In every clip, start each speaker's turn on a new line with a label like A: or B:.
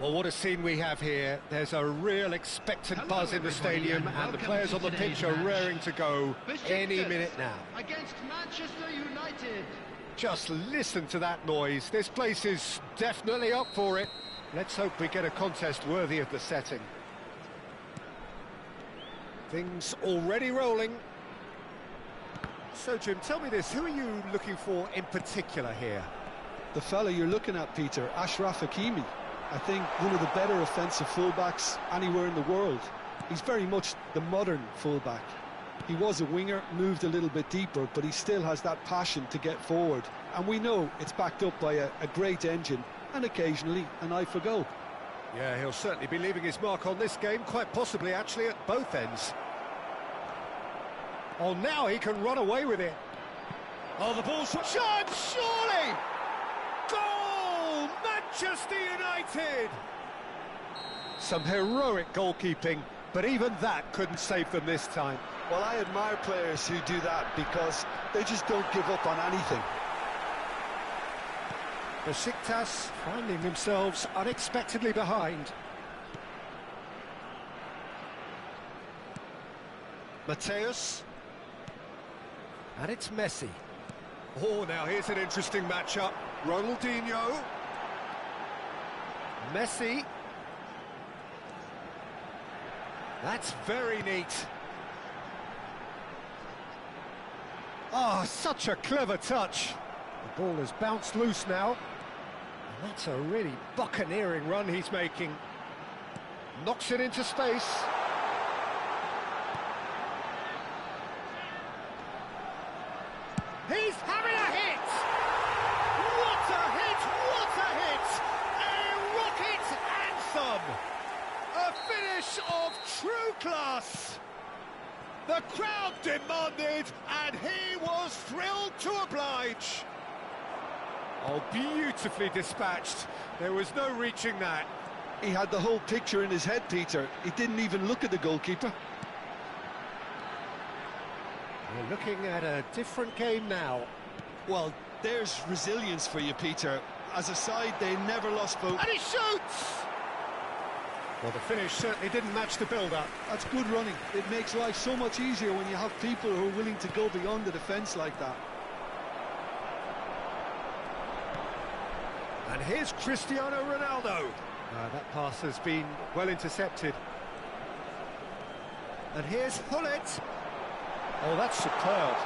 A: Well, what a scene we have here. There's a real expectant buzz in the stadium, and the players on the pitch are raring to go any minute now.
B: Against Manchester United.
A: Just listen to that noise. This place is definitely up for it. Let's hope we get a contest worthy of the setting. Things already rolling. So, Jim, tell me this, who are you looking for in particular here?
C: The fella you're looking at, Peter, Ashraf Hakimi. I think one of the better offensive fullbacks anywhere in the world. He's very much the modern fullback. He was a winger, moved a little bit deeper, but he still has that passion to get forward. And we know it's backed up by a great engine and occasionally an eye for goal.
A: Yeah, he'll certainly be leaving his mark on this game, quite possibly actually at both ends. Oh, now he can run away with it. Oh, the ball's... Chance, surely! Goal! Manchester United! Some heroic goalkeeping, but even that couldn't save them this time.
C: Well, I admire players who do that because they just don't give up on anything.
A: Besiktas finding themselves unexpectedly behind. Mateus. And it's Messi. Oh, now here's an interesting matchup. Ronaldinho. Messi. That's very neat. Oh, such a clever touch. The ball has bounced loose now. And that's a really buccaneering run he's making. Knocks it into space. He's having a hit! What a hit! What a hit! A rocket anthem! A finish of true class! The crowd demanded, and he was thrilled to oblige. Oh, beautifully dispatched. There was no reaching that.
C: He had the whole picture in his head, Peter. He didn't even look at the goalkeeper.
A: We're looking at a different game now.
C: Well, there's resilience for you, Peter. As a side, they never lost focus.
A: And he shoots! Well, the finish certainly didn't match the build-up.
C: That's good running. It makes life so much easier when you have people who are willing to go beyond the defence like that.
A: And here's Cristiano Ronaldo. That pass has been well intercepted. And here's Hullet. Oh, that's superb.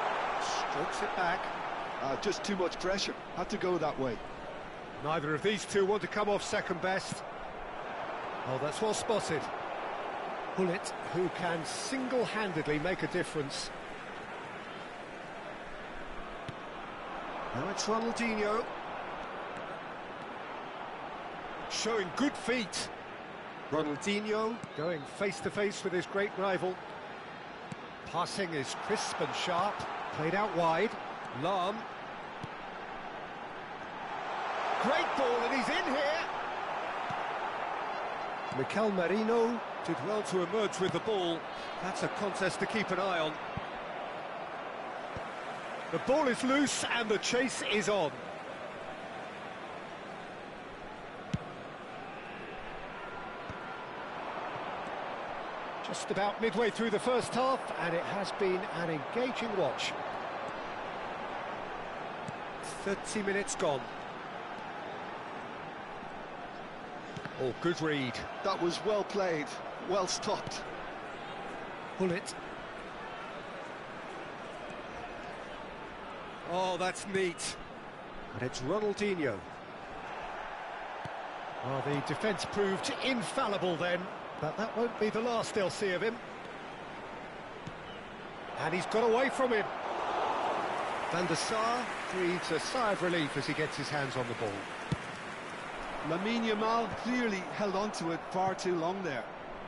A: Strokes it back.
C: Just too much pressure. Had to go that way.
A: Neither of these two want to come off second best. Oh, that's well spotted. Hullet, who can single-handedly make a difference. Now it's Ronaldinho. Showing good feet. Ronaldinho going face-to-face with his great rival. Passing is crisp and sharp. Played out wide. Lahm. Great ball, and he's in here. Mikel Merino did well to emerge with the ball. That's a contest to keep an eye on. The ball is loose and the chase is on. Just about midway through the first half, and it has been an engaging watch. 30 minutes gone. Oh, good read.
C: That was well played, well stopped.
A: Hullet. Oh, that's neat. And it's Ronaldinho. Well, the defence proved infallible then, but that won't be the last they'll see of him. And he's got away from him. Van der Sar breathes a sigh of relief as he gets his hands on the ball.
C: Lamine Yamal clearly held on to it far too long there.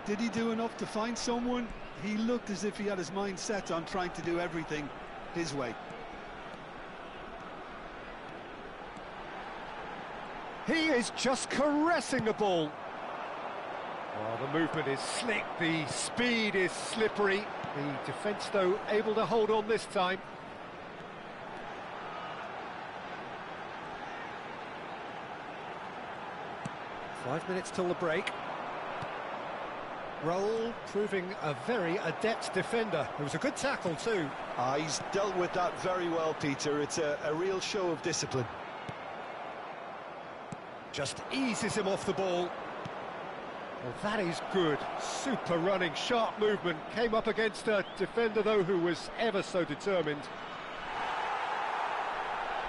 C: Did he do enough to find someone? He looked as if he had his mind set on trying to do everything his way.
A: He is just caressing the ball. Oh, the movement is slick, the speed is slippery. The defence, though, able to hold on this time. 5 minutes till the break. Raul proving a very adept defender. It was a good tackle too.
C: He's dealt with that very well, Peter. It's a real show of discipline.
A: Just eases him off the ball. Well, that is good. Super running, sharp movement. Came up against a defender, though, who was ever so determined.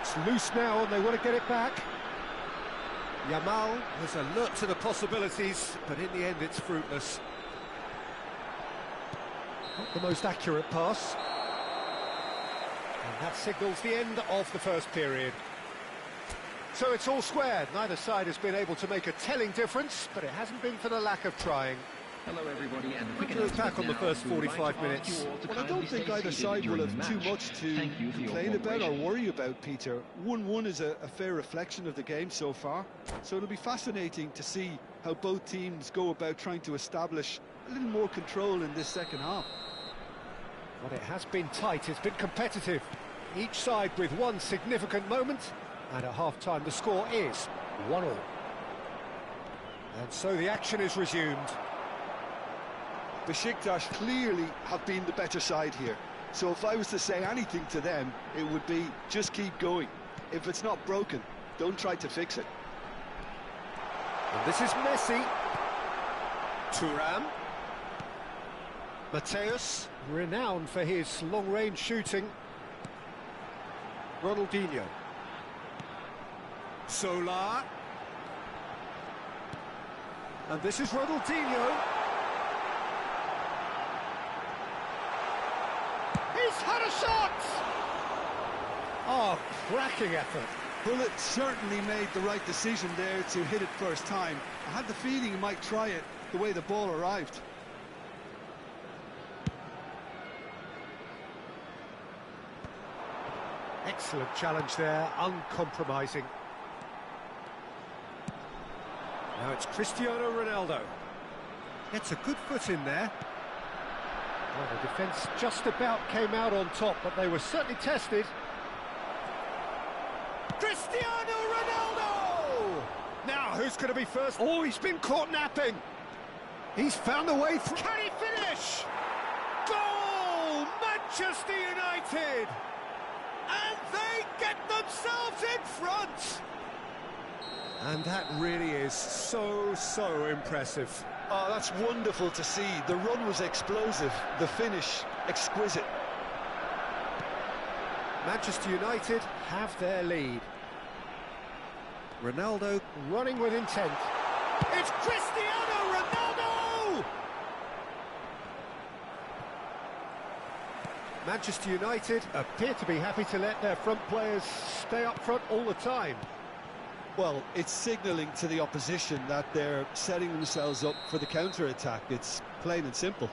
A: It's loose now, and they want to get it back. Yamal was alert to the possibilities, but in the end, it's fruitless. Not the most accurate pass. And that signals the end of the first period. So it's all squared. Neither side has been able to make a telling difference, but it hasn't been for the lack of trying.
B: Hello everybody, and
A: Quick look back on the first 45 minutes.
C: Well, I don't think either side will have too much to complain about or worry about, Peter. 1-1 is a fair reflection of the game so far, so it'll be fascinating to see how both teams go about trying to establish a little more control in this second half.
A: Well, it has been tight, it's been competitive. Each side with one significant moment, and at half-time the score is 1-1. And so the action is resumed.
C: Besiktas clearly have been the better side here. So if I was to say anything to them, it would be just keep going. If it's not broken, don't try to fix it.
A: And this is Messi. Thuram. Mateus, renowned for his long-range shooting. Ronaldinho. Solar. And this is Ronaldinho. He's had a shot! Oh, cracking effort.
C: Bullet certainly made the right decision there to hit it first time. I had the feeling he might try it the way the ball arrived.
A: Excellent challenge there, uncompromising. Now it's Cristiano Ronaldo. Gets a good foot in there. Well, the defence just about came out on top, but they were certainly tested. Cristiano Ronaldo! Now, who's going to be first? Oh, he's been caught napping. He's found a way through. Can he finish? Goal! Manchester United! And they get themselves in front! And that really is so impressive.
C: Oh, that's wonderful to see. The run was explosive, the finish exquisite.
A: Manchester United have their lead. Ronaldo running with intent. It's Cristiano Ronaldo! Manchester United appear to be happy to let their front players stay up front all the time.
C: Well, it's signalling to the opposition that they're setting themselves up for the counter-attack. It's plain and simple.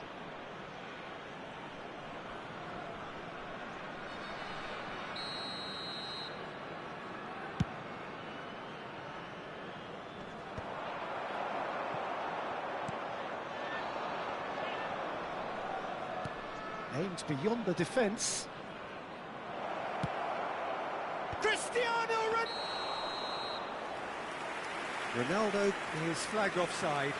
A: Aimed beyond the defence. Ronaldo is flagged offside.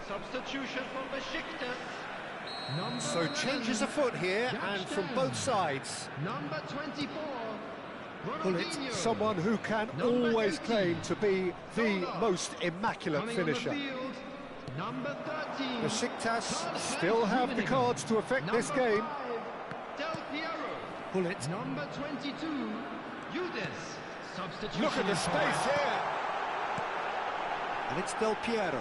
B: Substitution for Besiktas.
A: So changes afoot here, and from both sides.
B: Number 24.
A: Well, it's someone who can always claim to be the most immaculate finisher.
B: Number 13.
A: Besiktas still have the cards to affect this game.
B: Del Piero.
A: Bullet.
B: Number 22. Judes. Substitution.
A: Look at the space here. And it's Del Piero.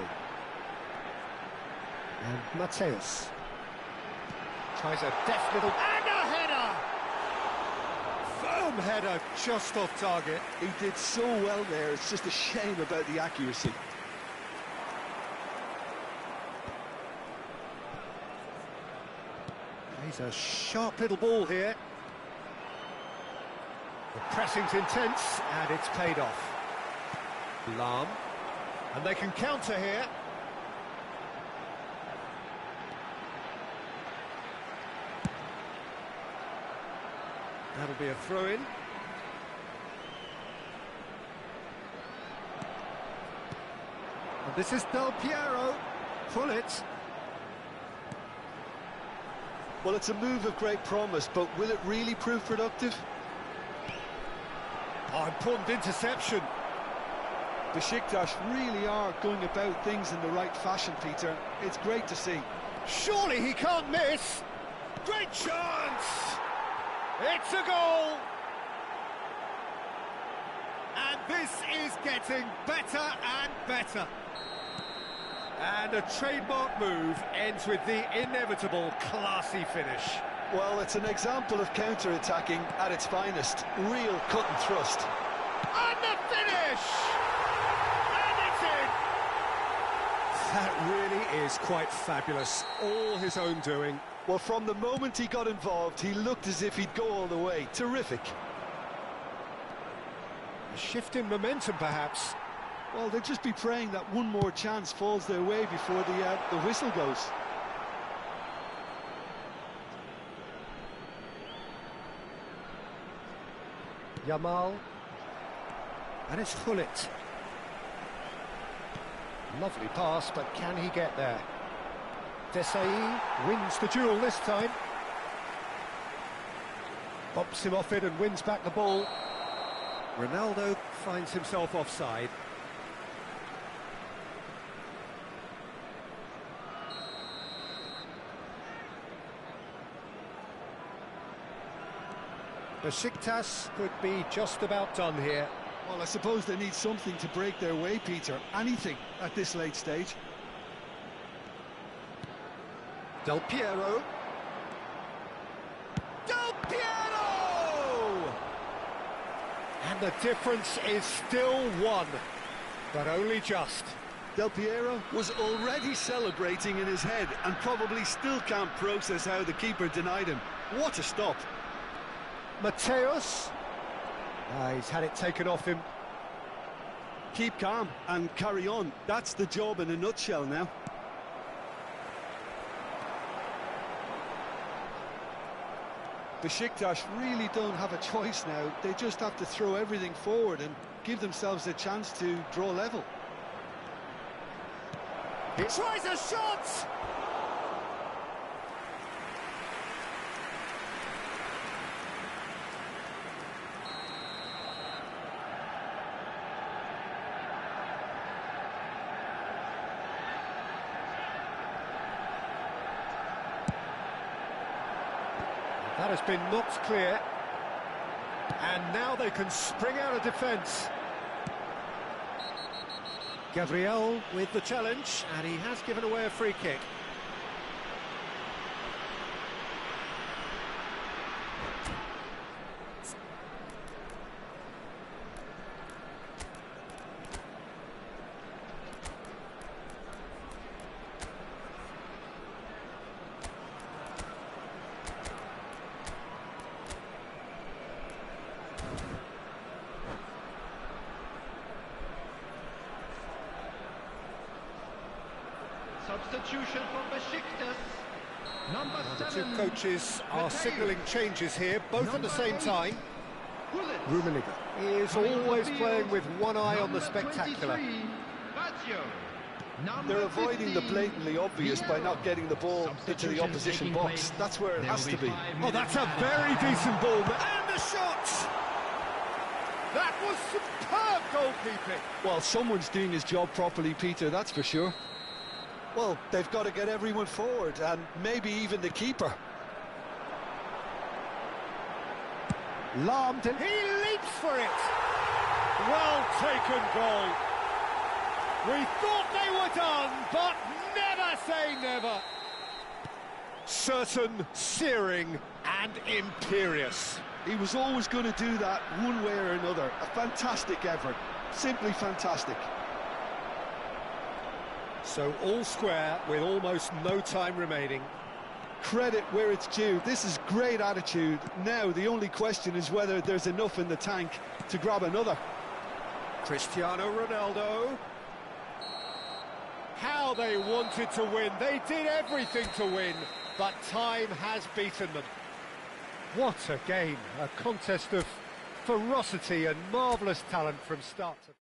A: And Mateus. Tries a deft little... And a header! Firm header, just off target.
C: He did so well there, it's just a shame about the accuracy.
A: He's a sharp little ball here. The pressing's intense, and it's paid off. Lahm. And they can counter here. That'll be a throw-in. And this is Del Piero. Pull it.
C: Well, it's a move of great promise, but will it really prove productive?
A: Oh, important interception.
C: Besiktas really are going about things in the right fashion, Peter. It's great to see.
A: Surely he can't miss. Great chance. It's a goal. And this is getting better and better. And a trademark move ends with the inevitable classy finish.
C: Well, it's an example of counter-attacking at its finest. Real cut and thrust.
A: And the finish! And it's in! That really is quite fabulous. All his own doing.
C: Well, from the moment he got involved, he looked as if he'd go all the way. Terrific.
A: A shift in momentum, perhaps.
C: Well, they'll just be praying that one more chance falls their way before the whistle goes.
A: Yamal. And it's Hullet. Lovely pass, but can he get there? Desai wins the duel this time. Bumps him off it and wins back the ball. Ronaldo finds himself offside. Besiktas could be just about done here.
C: Well, I suppose they need something to break their way, Peter. Anything at this late stage.
A: Del Piero. Del Piero! And the difference is still one, but only just.
C: Del Piero was already celebrating in his head and probably still can't process how the keeper denied him. What a stop.
A: Mateus. He's had it taken off him.
C: Keep calm and carry on. That's the job in a nutshell now. Besiktas really don't have a choice now. They just have to throw everything forward and give themselves a chance to draw level.
A: He tries a shot! That has been knocked clear. And now they can spring out of defence. Gabriel with the challenge, and he has given away a free kick.
B: Substitution for Besiktas. Number
A: The
B: 7.
A: two coaches are
B: Mateus.
A: signalling changes here, both at the
B: Number
A: same
B: 8.
A: time.
B: Hullet.
A: Rummenigge is
B: Coming to
A: always
B: the
A: playing
B: field,
A: with one eye on the
B: number
A: spectacular.
B: 23, Lazio. Number
C: They're avoiding the
B: 15,
C: blatantly obvious by not getting the ball into the opposition box. That's where it has to be.
A: Oh, that's a very decent ball. And the shot! That was superb goalkeeping.
C: Well, someone's doing his job properly, Peter, that's for sure. Well, they've got to get everyone forward, and maybe even the keeper.
A: Lahm, he leaps for it. Well taken goal. We thought they were done, but never say never. certain, searing and imperious.
C: He was always going to do that one way or another. A fantastic effort, simply fantastic.
A: So all square with almost no time remaining.
C: Credit where it's due. This is great attitude. Now the only question is whether there's enough in the tank to grab another.
A: Cristiano Ronaldo. How they wanted to win. They did everything to win, but time has beaten them. What a game. A contest of ferocity and marvellous talent from start to...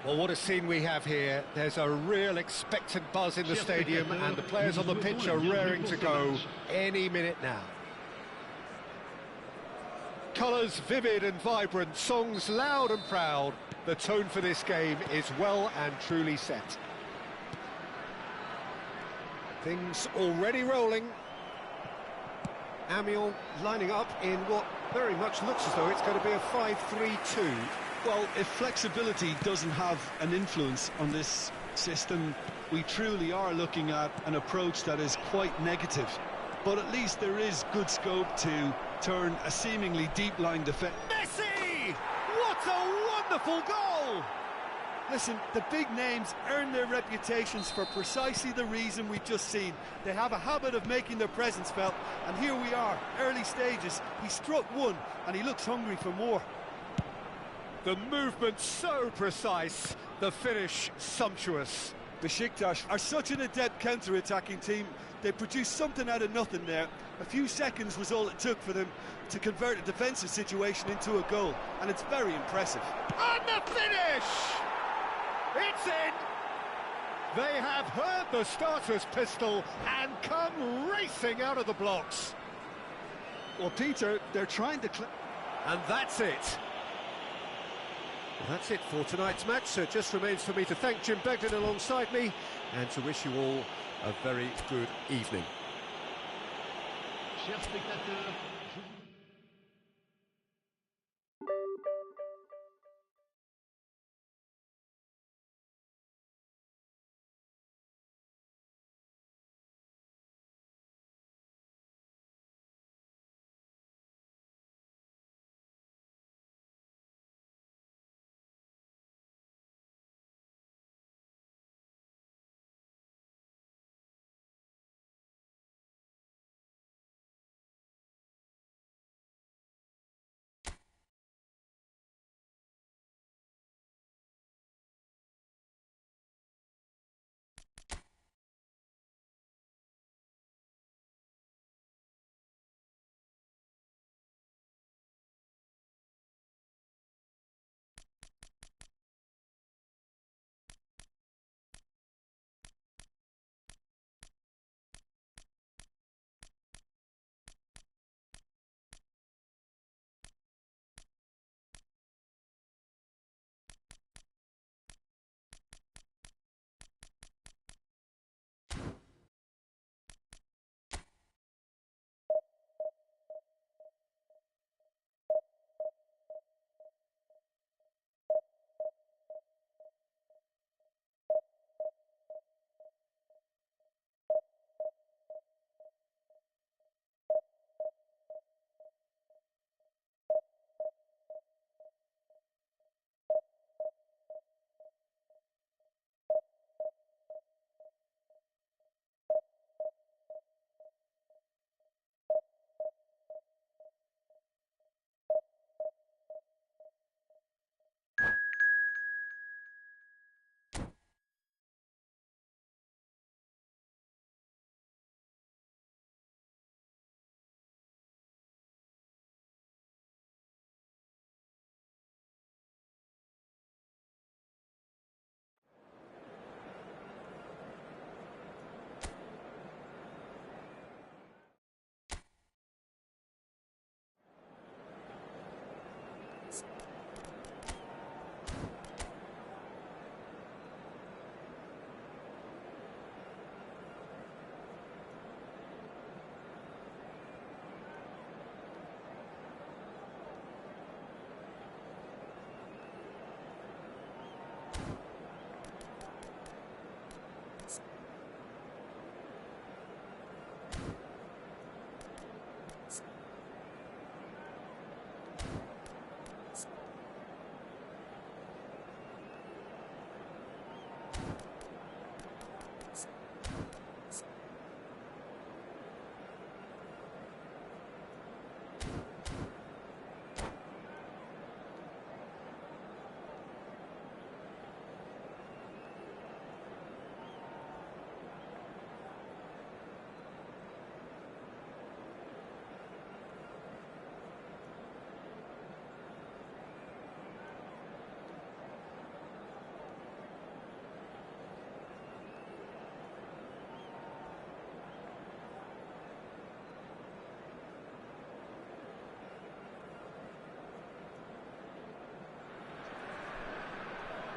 A: Well, what a scene we have here. There's a real expectant buzz in the stadium and the players on the pitch are raring to go any minute now. Colours vivid and vibrant, songs loud and proud. The tone for this game is well and truly set. Things already rolling. Amiens lining up in what very much looks as though it's going to be a 5-3-2.
C: Well, if flexibility doesn't have an influence on this system, we truly are looking at an approach that is quite negative. But at least there is good scope to turn a seemingly deep-line defence.
A: Messi! What a wonderful goal!
D: Listen, the big names earn their reputations for precisely the reason we've just seen. They have a habit of making their presence felt, and here we are, early stages. He struck one, and he looks hungry for more.
A: The movement so precise, the finish sumptuous.
D: Besiktas are such an adept counter-attacking team. They produced something out of nothing there. A few seconds was all it took for them to convert a defensive situation into a goal, and it's very impressive.
A: And the finish! It's in! They have heard the starter's pistol and come racing out of the blocks.
C: Well, Peter, they're trying to...
A: And that's it. Well, that's it for tonight's match, so it just remains for me to thank Jim Begden alongside me and to wish you all a very good evening.
B: Chers spectateurs,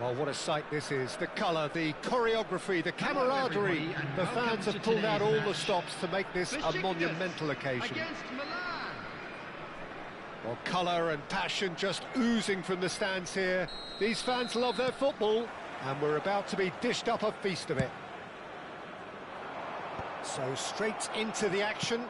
A: Well, what a sight this is. The colour, the choreography, the camaraderie.
B: everybody, and
A: The
B: welcome
A: fans
B: to
A: have pulled out
B: today's
A: all the
B: match.
A: stops to make this a
B: Besiktas
A: monumental occasion.
B: Against Milan.
A: Well, colour and passion just oozing from the stands here. These fans love their football, and we're about to be dished up a feast of it. So straight into the action.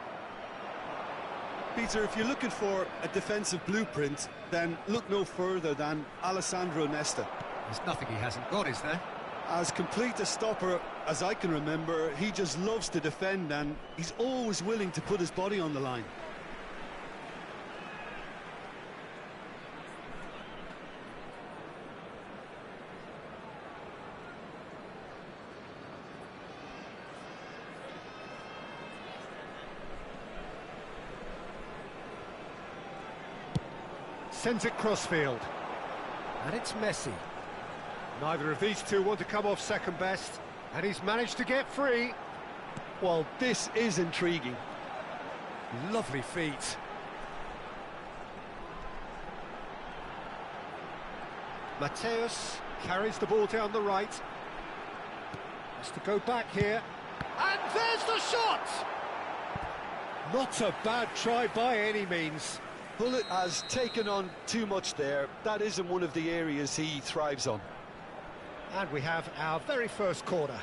D: Peter, if you're looking for a defensive blueprint, then look no further than Alessandro Nesta.
A: There's nothing he hasn't got, is there?
D: As complete a stopper as I can remember, he just loves to defend, and he's always willing to put his body on the line.
A: Sends it crossfield. And it's Messi. Neither of these two want to come off second best, and he's managed to get free.
D: Well, this is intriguing.
A: Lovely feet. Mateus carries the ball down the right. Has to go back here. And there's the shot! Not a bad try by any means.
D: Bullet has taken on too much there. That isn't one of the areas he thrives on.
A: And we have our very first corner.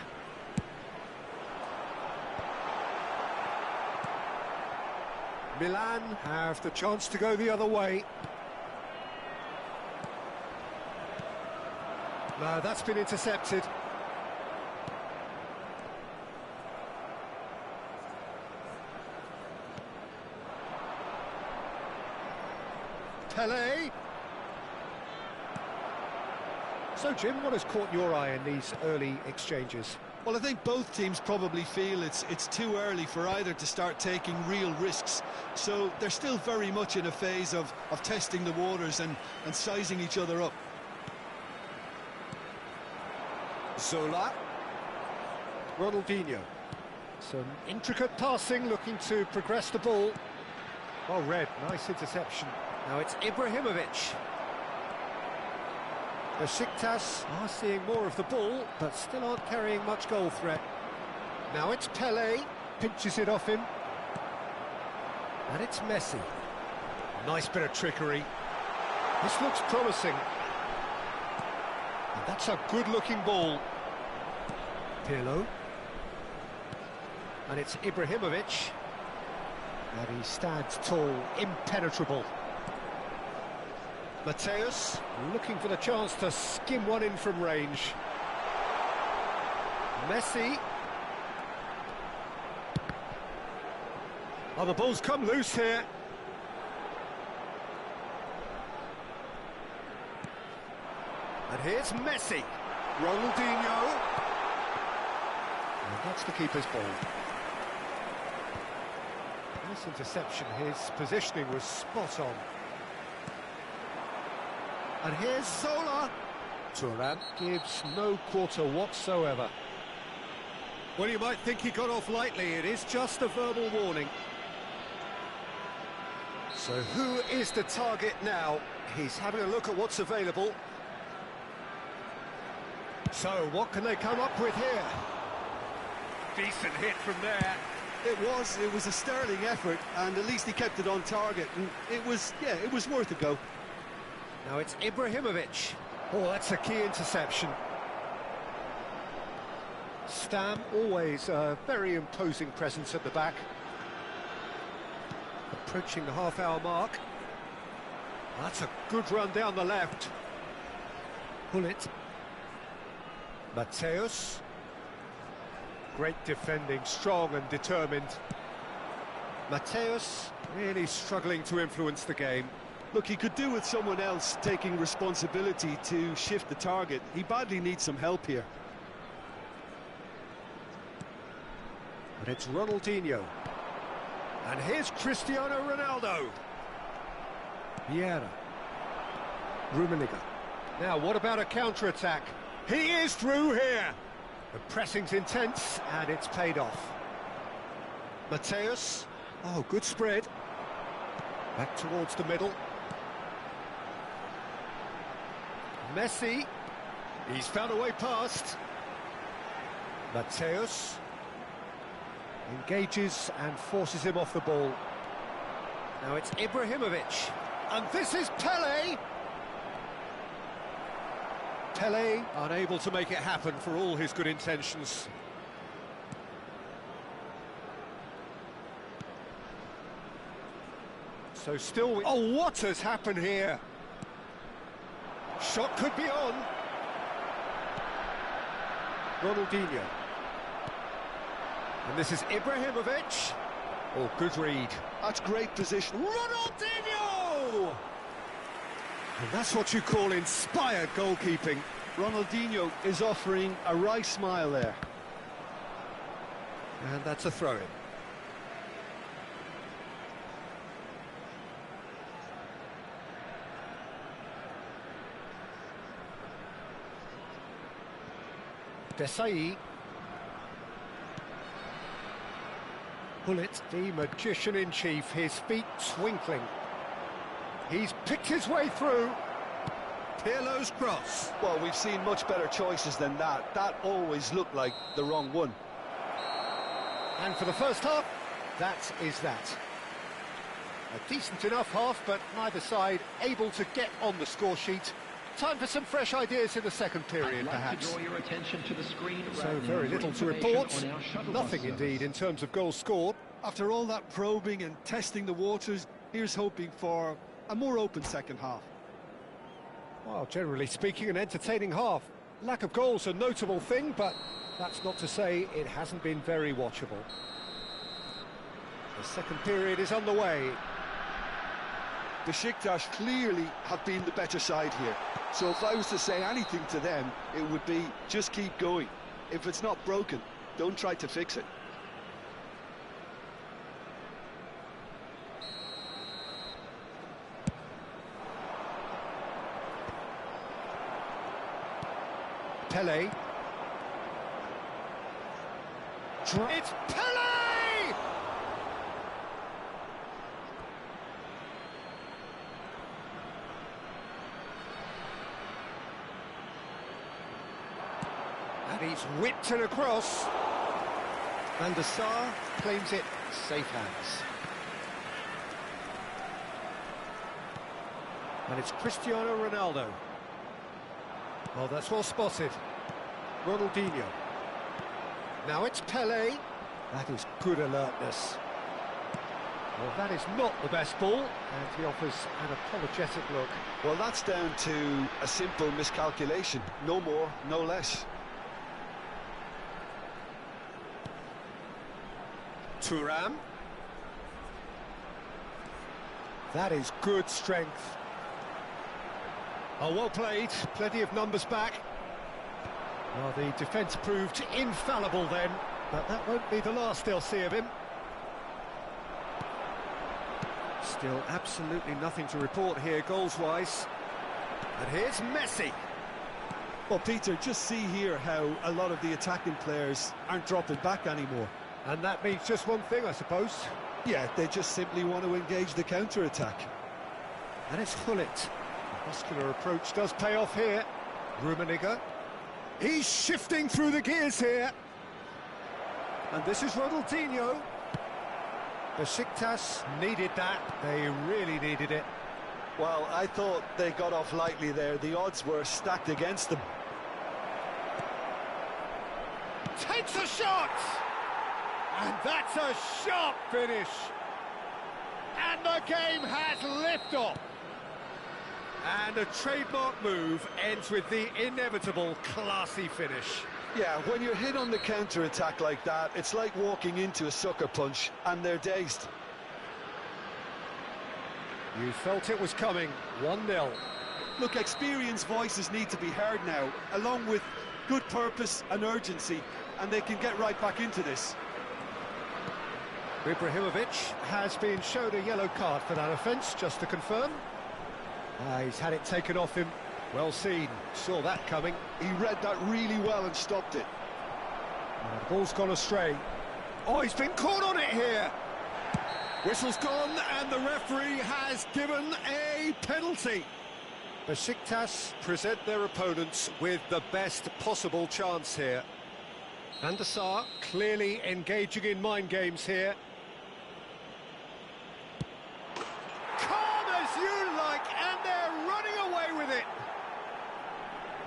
A: Milan have the chance to go the other way. No, that's been intercepted. Pele. So, Jim, what has caught your eye in these early exchanges?
D: Well, I think both teams probably feel it's too early for either to start taking real risks. So they're still very much in a phase of testing the waters and sizing each other up.
A: Zola. Ronaldinho. Some intricate passing, looking to progress the ball. Well read, nice interception. Now it's Ibrahimovic. Besiktas are seeing more of the ball, but still aren't carrying much goal threat. Now it's Pele, pinches it off him. And it's Messi. Nice bit of trickery. This looks promising. And that's a good-looking ball. Pirlo. And it's Ibrahimovic. And he stands tall, impenetrable. Mateus looking for the chance to skim one in from range. Messi. Oh, the ball's come loose here. And here's Messi. Ronaldinho. And that's the keeper's ball. Nice interception. His positioning was spot on. And here's Zola. Turan gives no quarter whatsoever. Well, you might think he got off lightly. It is just a verbal warning. So who is the target now? He's having a look at what's available. So what can they come up with here? Decent hit from there.
D: It was a sterling effort, and at least he kept it on target, and it was worth a go.
A: Now it's Ibrahimovic. Oh, that's a key interception. Stam, always a very imposing presence at the back. Approaching the half-hour mark. That's a good run down the left. Bullet. Mateus. Great defending, strong and determined. Mateus really struggling to influence the game.
D: Look, he could do with someone else taking responsibility to shift the target. He badly needs some help here.
A: And it's Ronaldinho. And here's Cristiano Ronaldo. Vieira. Rummenigge. Now, what about a counter-attack? He is through here. The pressing's intense, and it's paid off. Mateus. Oh, good spread. Back towards the middle. Messi. He's found a way past. Mateus engages and forces him off the ball. Now it's Ibrahimovic, and this is Pele. Pele unable to make it happen for all his good intentions. So still... Oh, what has happened here? Shot could be on. Ronaldinho. And this is Ibrahimovic. Oh, good read.
C: That's great position.
A: Ronaldinho! And that's what you call inspired goalkeeping.
C: Ronaldinho is offering a wry smile there.
A: And that's a throw-in. Desai. Gullit, the magician-in-chief, his feet twinkling. He's picked his way through. Pirlo's cross.
C: Well, we've seen much better choices than that. That always looked like the wrong one.
A: And for the first half, that is that. A decent enough half, but neither side able to get on the score sheet. Time for some fresh ideas in the second period, perhaps.
B: To draw your attention to the screen.
A: So very little to report. Nothing indeed in terms of goals scored.
D: After all that probing and testing the waters, here's hoping for a more open second half.
A: Well, generally speaking, an entertaining half. Lack of goals a notable thing, but that's not to say it hasn't been very watchable. The second period is underway.
C: Besiktas clearly have been the better side here. So if I was to say anything to them, it would be just keep going. If it's not broken, don't try to fix it.
A: Pele. It's Pele! And he's whipped it across. Van der Sar claims it safe hands. And it's Cristiano Ronaldo. Oh, that's well spotted. Ronaldinho. Now it's Pele. That is good alertness. Well, that is not the best ball, and he offers an apologetic look.
C: Well, that's down to a simple miscalculation. No more, no less.
A: Thuram. That is good strength. Oh, well played. Plenty of numbers back. Well, the defence proved infallible then, but that won't be the last they'll see of him. Still absolutely nothing to report here goals-wise. And here's Messi.
D: Well, Peter, just see here how a lot of the attacking players aren't dropping back anymore.
A: And that means just one thing, I suppose.
D: Yeah, they just simply want to engage the counter-attack.
A: And it's Gullit. The muscular approach does pay off here. Rummenigge. He's shifting through the gears here. And this is Ronaldinho. Besiktas needed that. They really needed it.
C: Well, I thought they got off lightly there. The odds were stacked against them.
A: Takes a shot! And that's a sharp finish. And the game has liftoff. And a trademark move ends with the inevitable classy finish.
C: Yeah, when you're hit on the counter-attack like that, it's like walking into a sucker punch, and they're dazed.
A: You felt it was coming. 1-0.
D: Look, experienced voices need to be heard now, along with good purpose and urgency, and they can get right back into this.
A: Ibrahimovic has been shown a yellow card for that offence, just to confirm. He's had it taken off him. Well seen. Saw that coming.
C: He read that really well and stopped it.
A: The ball's gone astray. Oh, he's been caught on it here. Whistle's gone, and the referee has given a penalty. Besiktas present their opponents with the best possible chance here. Van der Sar clearly engaging in mind games here. Calm as you like, and they're running away with it.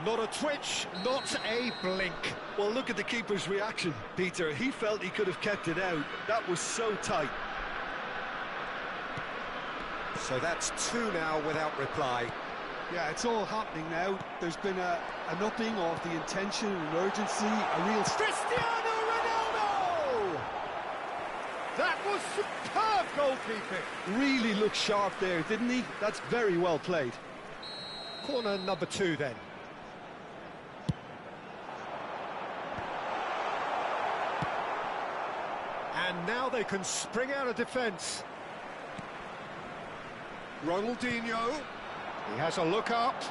A: Not a twitch, not a blink.
D: Well, look at the keeper's reaction, Peter. He felt he could have kept it out. That was so tight.
A: So that's two now without reply.
C: Yeah, it's all happening now. There's been an upping of the intention and urgency, a real...
A: Cristiano Ronaldo! That was superb goalkeeping.
C: Really looked sharp there, didn't he? That's very well played.
A: Corner number 2 then. And now they can spring out of defence. Ronaldinho. He has a look up.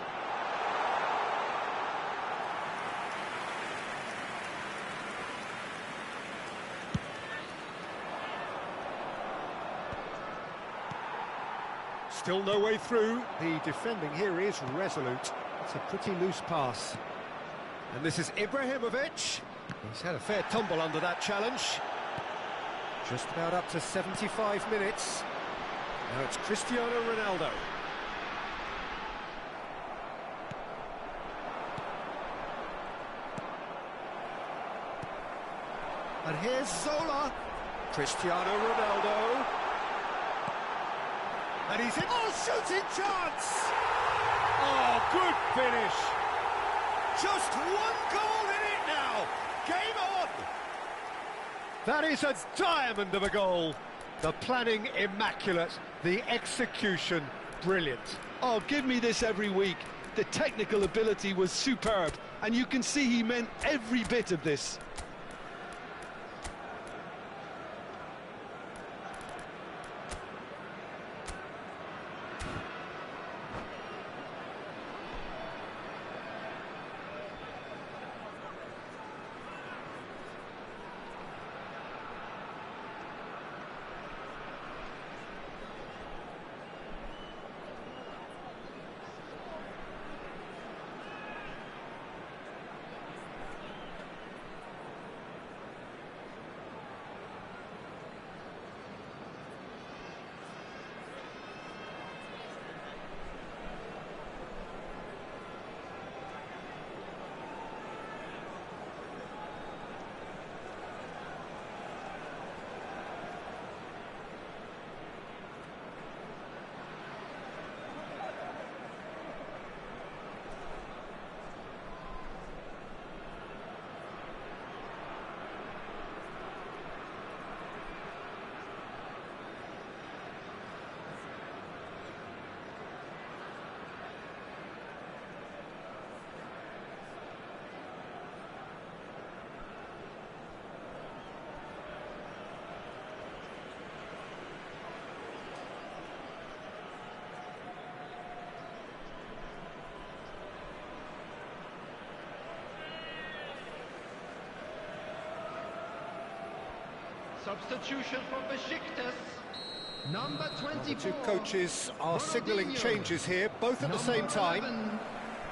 A: Still no way through. The defending here is resolute. It's a pretty loose pass. And this is Ibrahimovic. He's had a fair tumble under that challenge. Just about up to 75 minutes. Now it's Cristiano Ronaldo. And here's Zola. Cristiano Ronaldo. And he's in. Oh, shooting chance! Oh, good finish. Just one goal in it now. Game on. That is a diamond of a goal. The planning immaculate, the execution brilliant.
C: Oh, give me this every week. The technical ability was superb, and you can see he meant every bit of this.
B: Substitution for Besiktas. Number 24.
A: The two coaches are signalling changes here, both at the same time.
B: 11.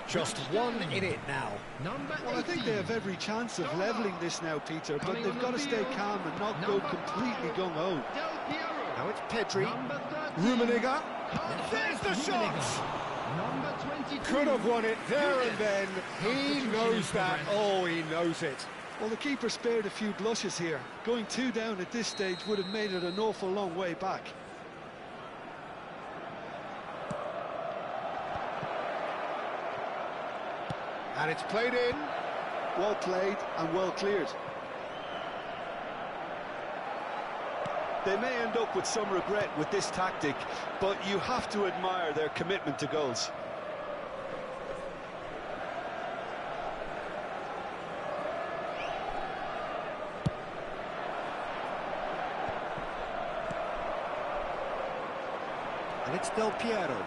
A: Just one in it now.
B: Number
C: Well, I think they have every chance of levelling this now, Peter, but they've got to stay calm and not go completely gung-ho.
B: Del Piero.
A: Now it's Pedri.
B: Number 13.
A: Rummenigge.
B: Carlos
A: There's the
B: Rummenigge.
A: shot!
B: Number 22.
A: Could have won it there and then. He knows that. Oh, he knows it.
C: Well, the keeper spared a few blushes here. Going 2 down at this stage would have made it an awful long way back.
A: And it's played in.
C: Well played and well cleared. They may end up with some regret with this tactic, but you have to admire their commitment to goals.
A: And it's Del Piero.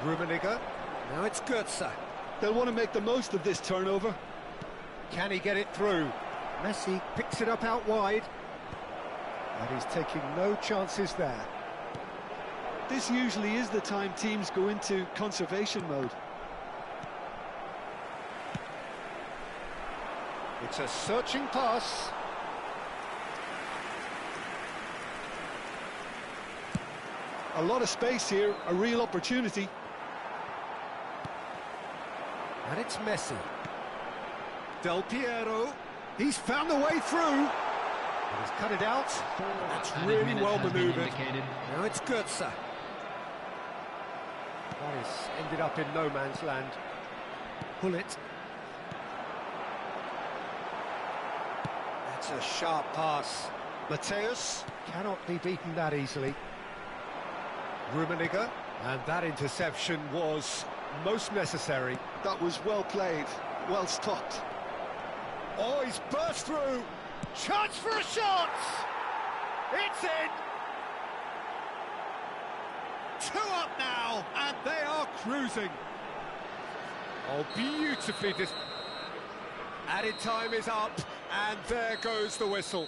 A: Rummenigge. Now it's Götze.
C: They'll want to make the most of this turnover.
A: Can he get it through? Messi picks it up out wide. And he's taking no chances there.
C: This usually is the time teams go into conservation mode.
A: It's a searching pass.
C: A lot of space here, a real opportunity.
A: And it's Messi. Del Piero. He's found the way through. He's cut it out. That's really well manoeuvred. Now it's Götze. That has ended up in no man's land. Pull it. That's a sharp pass. Mateus cannot be beaten that easily. Rummenigge, and that interception was most necessary.
C: That was well played, well stopped.
A: Oh, he's burst through. Chance for a shot! It's in! 2 up now, and they are cruising. Oh, beautifully added time is up, and there goes the whistle.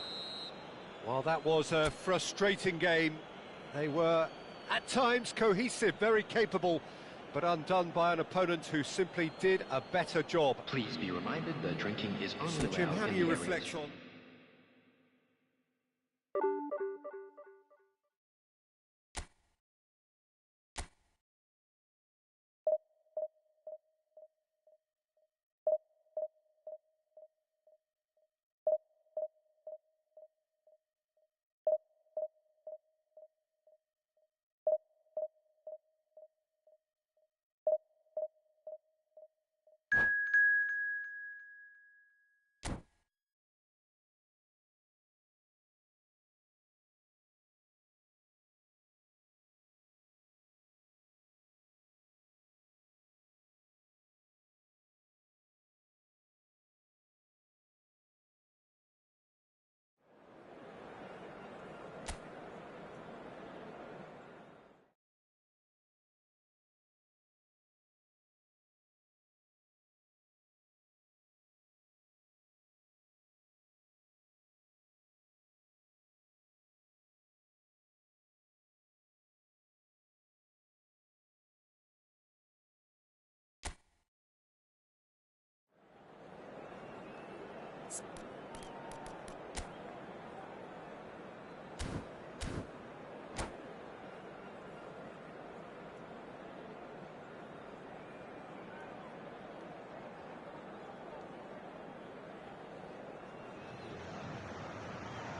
A: Well, that was a frustrating game. They were, at times, cohesive, very capable, but undone by an opponent who simply did a better job.
E: Please be reminded that drinking is only
A: So, Jim,
E: allowed
A: how
E: in
A: do you
E: the
A: reflect
E: areas.
A: on...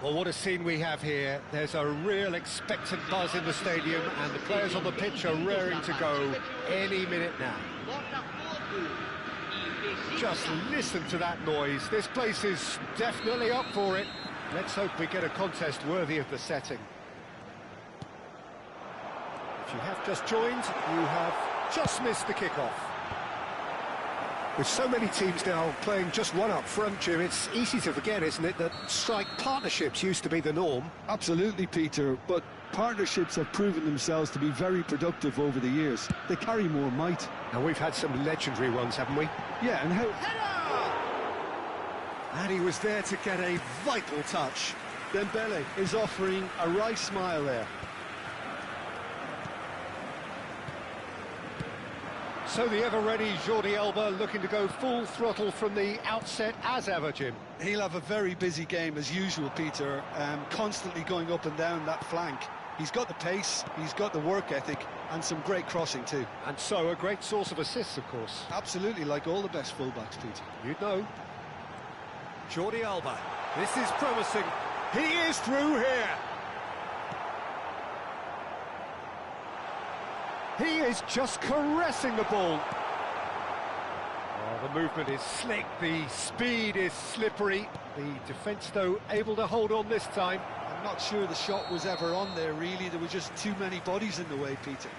A: Well, what a scene we have here. There's a real expectant buzz in the stadium, and the players on the pitch are raring to go any minute now. Just listen to that noise. This place is definitely up for it. Let's hope we get a contest worthy of the setting. If you have just joined, you have just missed the kickoff. With so many teams now playing just one up front, Jim, it's easy to forget, isn't it, that strike partnerships used to be the norm.
C: Absolutely, Peter, but partnerships have proven themselves to be very productive over the years. They carry more might.
A: And we've had some legendary ones, haven't we?
C: Yeah, and how...
A: And he was there to get a vital touch.
C: Dembele is offering a wry smile there.
A: So the ever-ready Jordi Alba looking to go full throttle from the outset as ever, Jim.
C: He'll have a very busy game as usual, Peter, constantly going up and down that flank. He's got the pace, he's got the work ethic, and some great crossing too.
A: And so a great source of assists, of course.
C: Absolutely, like all the best fullbacks, Peter.
A: You'd know. Jordi Alba, this is promising. He is through here. He is just caressing the ball. Oh, the movement is slick, the speed is slippery. The defence, though, able to hold on this time.
C: I'm not sure the shot was ever on there, really. There were just too many bodies in the way, Peter.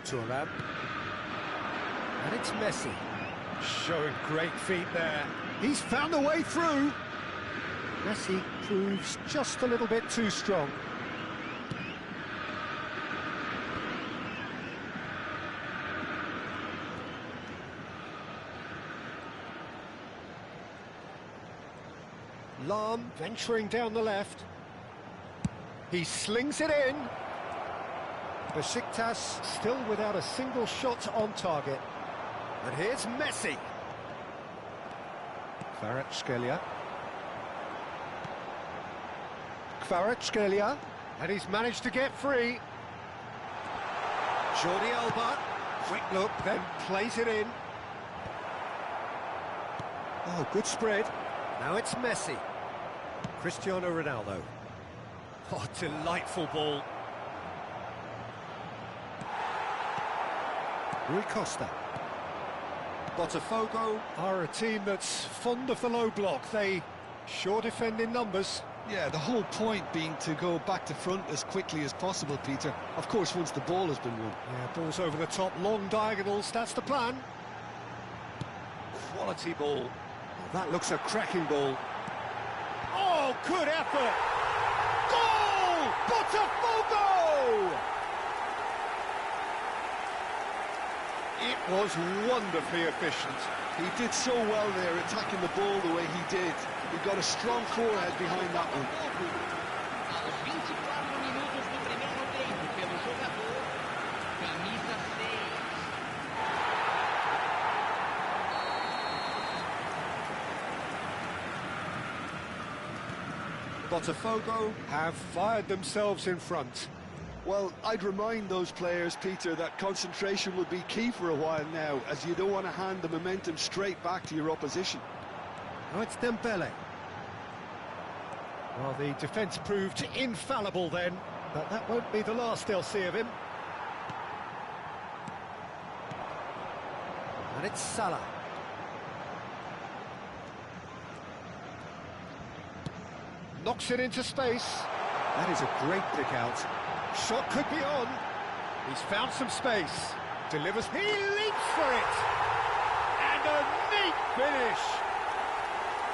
A: Thuram. And it's Messi. Showing great feet there. He's found a way through. Messi proves just a little bit too strong. Lam venturing down the left. He slings it in. Besiktas still without a single shot on target. And here's Messi. Kvaratskhelia. Kvaratskhelia. And he's managed to get free. Jordi Alba. Quick look, then plays it in. Oh, good spread. Now it's Messi. Cristiano Ronaldo. Oh, delightful ball. Rui Costa. Botafogo are a team that's fond of the low block. They sure defend in numbers.
C: Yeah, the whole point being to go back to front as quickly as possible, Peter. Of course, once the ball has been won.
A: Yeah, balls over the top, long diagonals, that's the plan. Quality ball. Oh, that looks a cracking ball. Oh, good effort! Goal! Botafogo! It was wonderfully efficient.
C: He did so well there, attacking the ball the way he did. He got a strong forehead behind that one.
F: Aos 24 minutos do primeiro tempo, pelo jogador, camisa 6.
A: Botafogo have fired themselves in front.
C: Well, I'd remind those players, Peter, that concentration will be key for a while now, as you don't want to hand the momentum straight back to your opposition.
A: Oh, it's Dembele. Well, the defence proved infallible then, but that won't be the last they'll see of him. And it's Salah. Knocks it into space. That is a great pick out. Shot could be on. He's found some space. Delivers. He leaps for it. And a neat finish.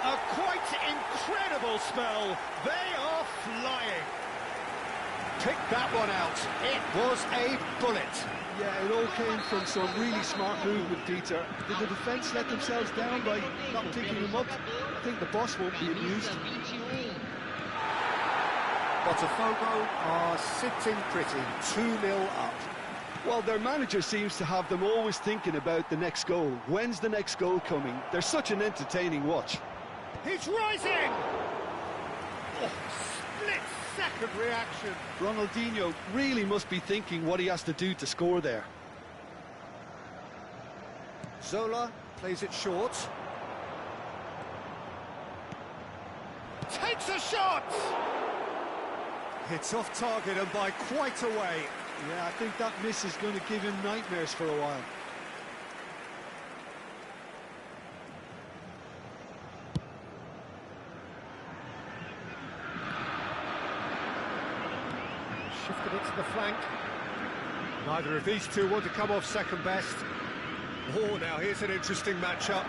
A: A quite incredible spell. They are flying. Pick that one out. It was a bullet.
C: Yeah, it all came from some really smart movement, Peter. Did the defence let themselves down by not picking him up? I think the boss won't be amused.
A: Botafogo are sitting pretty, 2-0 up.
C: Well, their manager seems to have them always thinking about the next goal. When's the next goal coming? They're such an entertaining watch.
A: He's rising! Oh, split-second reaction.
C: Ronaldinho really must be thinking what he has to do to score there.
A: Zola plays it short. Takes a shot! It's off target and by quite a way.
C: Yeah, I think that miss is going to give him nightmares for a while.
A: Shifted it to the flank. Neither of these two want to come off second best. Oh, now here's an interesting matchup.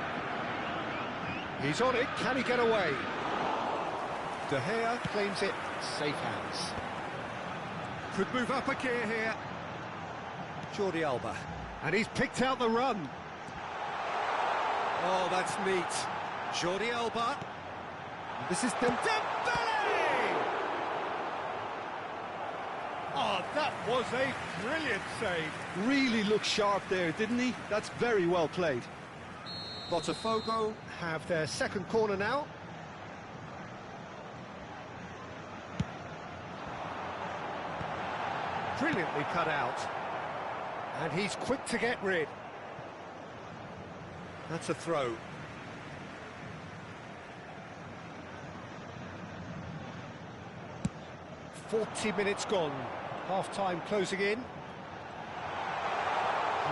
A: He's on it, can he get away? De Gea claims it, safe hands. Could move up a gear here. Jordi Alba. And he's picked out the run. Oh, that's neat. Jordi Alba. This is Dembele! Oh, that was a brilliant save.
C: Really looked sharp there, didn't he? That's very well played.
A: Botafogo have their second corner now. Brilliantly cut out. And he's quick to get rid. That's a throw. "40 minutes gone. Half-time closing in.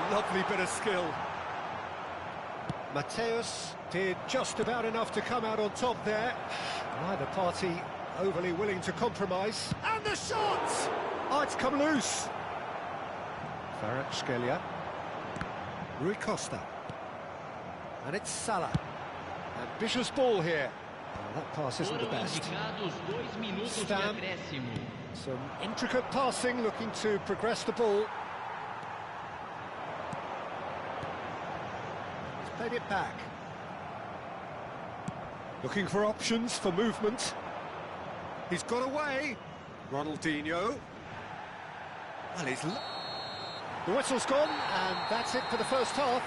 A: Lovely bit of skill. Mateus did just about enough to come out on top there. Neither party overly willing to compromise. And the shot! Oh, it's come loose. Kvaratskhelia. Rui Costa. And it's Salah. Ambitious ball here. Oh, that pass isn't the best. Stam. Some intricate passing, looking to progress the ball. He's played it back. Looking for options for movement. He's got away. Ronaldinho. Well, the whistle's gone, and that's it for the first half.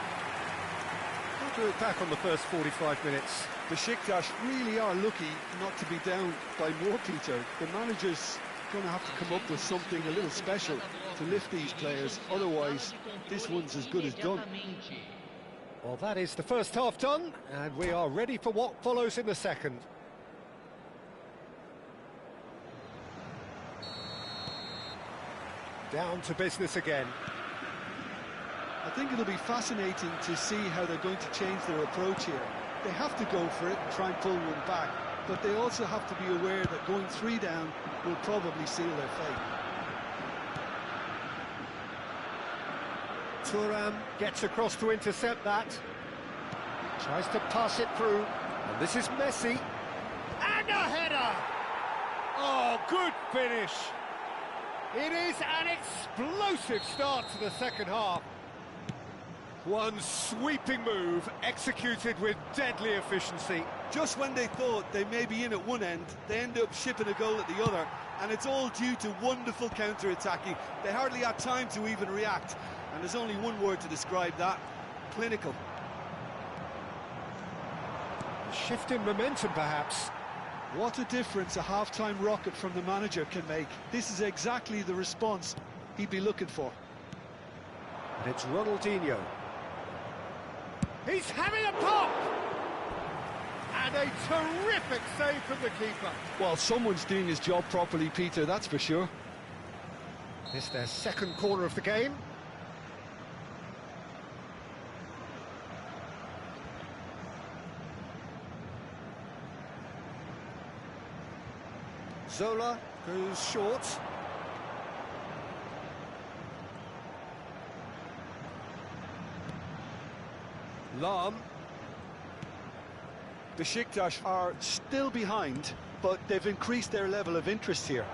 A: We'll do it back on the first 45 minutes.
C: Besiktas really are lucky not to be down by more, Peter. The manager's going to have to come up with something a little special to lift these players, otherwise this one's as good as done.
A: Well, that is the first half done, and we are ready for what follows in the second. Down to business again.
C: I think it'll be fascinating to see how they're going to change their approach here. They have to go for it and try and pull one back, but they also have to be aware that going 3 down will probably seal their fate.
A: Thuram gets across to intercept that. Tries to pass it through. And this is Messi.
D: And a header! Oh, good finish. It is an explosive start to the second half.
A: One sweeping move executed with deadly efficiency.
C: Just when they thought they may be in at one end, they end up shipping a goal at the other, and it's all due to wonderful counter-attacking. They hardly had time to even react, and there's only one word to describe that: clinical.
A: A shift in momentum, perhaps.
C: What a difference a half-time rocket from the manager can make. This is exactly the response he'd be looking for.
A: And it's Ronaldinho.
D: He's having a pop! And a terrific save from the keeper.
C: Well, someone's doing his job properly, Peter, that's for sure.
A: It's their second corner of the game. Zola goes short. Lam.
C: Besiktas are still behind, but they've increased their level of interest here.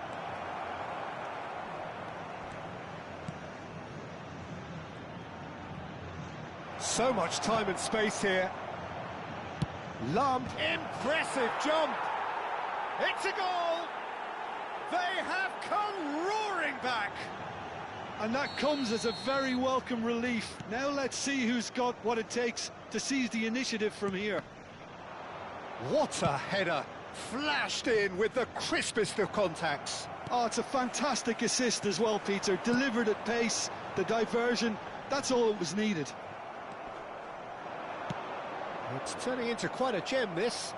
A: So much time and space here. Lam.
D: Impressive jump. It's a goal. They have come roaring back.
C: And that comes as a very welcome relief. Now let's see who's got what it takes to seize the initiative from here.
A: What a header! Flashed in with the crispest of contacts.
C: Oh, it's a fantastic assist as well, Peter. Delivered at pace, the diversion, that's all that was needed.
A: It's turning into quite a gem, this.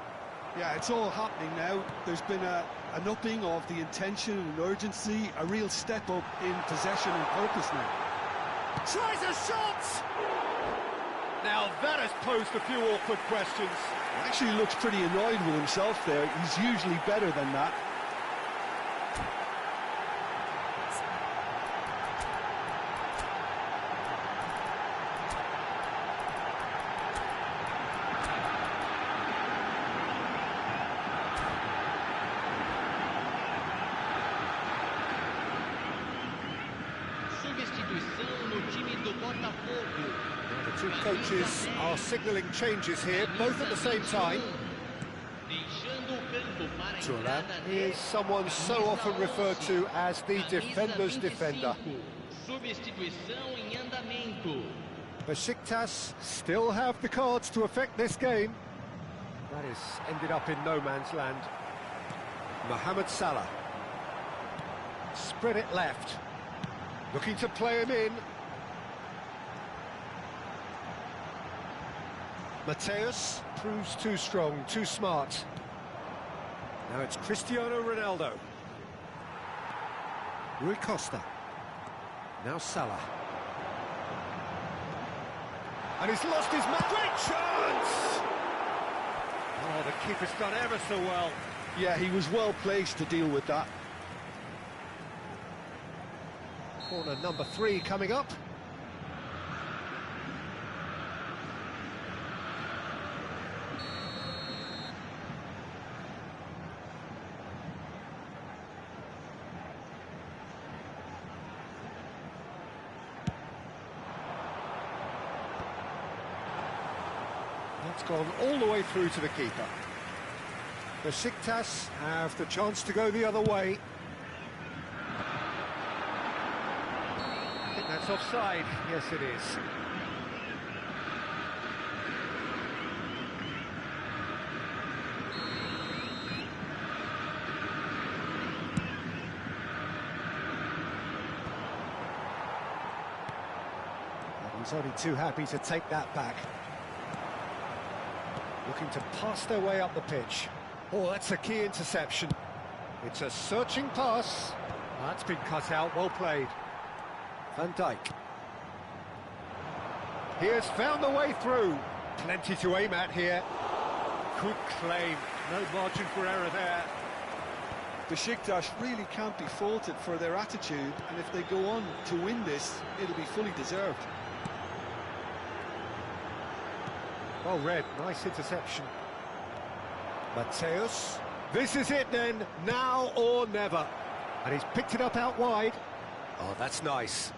C: Yeah, it's all happening now. There's been an upping of the intention and urgency, a real step up in possession and purpose now.
D: Tries a shot! Now that has posed a few awkward questions.
C: Actually looks pretty annoyed with himself there. He's usually better than that.
F: Substituição no time do Botafogo.
A: The two coaches are signalling changes here, both at the same time.
F: Deixando o campo para a
A: Thuram
F: entrada
A: is someone so often referred to as the defender's defender.
F: Substituição em andamento.
A: Besiktas still have the cards to affect this game. That is ended up in no man's land. Mohamed Salah. Spread it left. Looking to play him in. Mateus proves too strong, too smart. Now it's Cristiano Ronaldo. Rui Costa. Now Salah. And he's lost his man.
D: Great chance!
A: Oh, the keeper's done ever so well.
C: Yeah, he was well placed to deal with that.
A: Corner number 3 coming up. That's gone all the way through to the keeper. Besiktas have the chance to go the other way. I think that's offside. Yes, it is. He's only too happy to take that back. Looking to pass their way up the pitch. Oh, that's a key interception. It's a searching pass. That's been cut out, well played. Van Dijk. He has found the way through. Plenty to aim at here. Good claim, no margin for error there.
C: Besiktas really can't be faulted for their attitude, and if they go on to win this, it'll be fully deserved.
A: Well read, nice interception. Mateus. This is it then, now or never. And he's picked it up out wide. Oh, that's nice.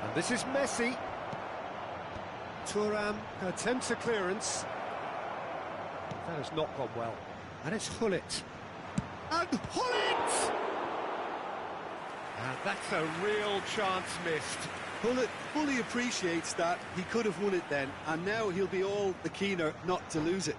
A: And this is Messi. Thuram attempts a clearance. That has not gone well. And it's Hullet. And Hullet! And that's a real chance missed.
D: Hullet fully appreciates that. He could have won it then, and now he'll be all the keener not to lose it.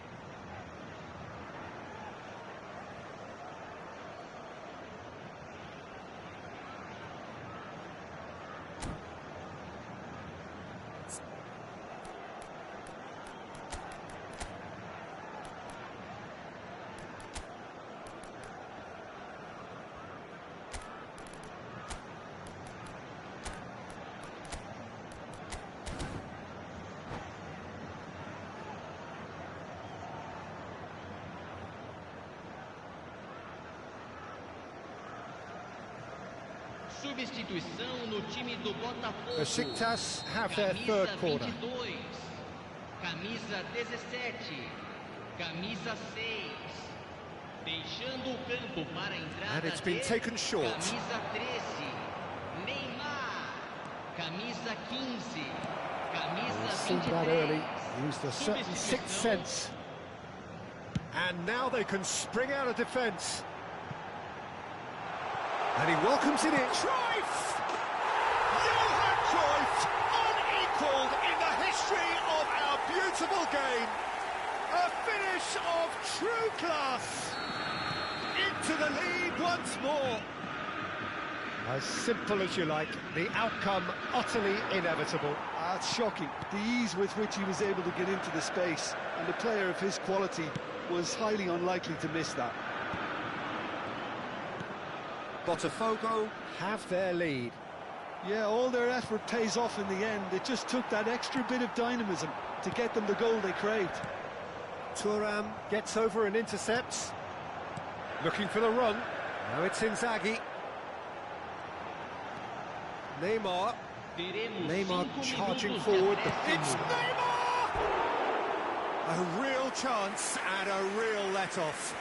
F: Substituição no time do Botafogo.
A: Besiktas have their
F: Camisa
A: third corner.
F: 22, camisa 17, camisa 6. Deixando o campo para a entrada
A: And it's been
F: de
A: taken short.
F: camisa 13, Neymar, camisa 15, camisa
A: Seen that early,
F: 23.
A: used a certain sixth sense. And now they can spring out of defence. And he welcomes it in. Cruyff! Johan Cruyff, unequalled in the history of our beautiful game. A finish of true class. Into the lead once more. As simple as you like, the outcome utterly inevitable.
C: That's shocking. The ease with which he was able to get into the space, and a player of his quality was highly unlikely to miss that.
A: Botafogo have their lead.
C: Yeah, all their effort pays off in the end. It just took that extra bit of dynamism to get them the goal they craved.
A: Thuram gets over and intercepts. Looking for the run. Now it's Inzaghi. Neymar. Neymar charging forward. It's Neymar! A real chance and a real let-off.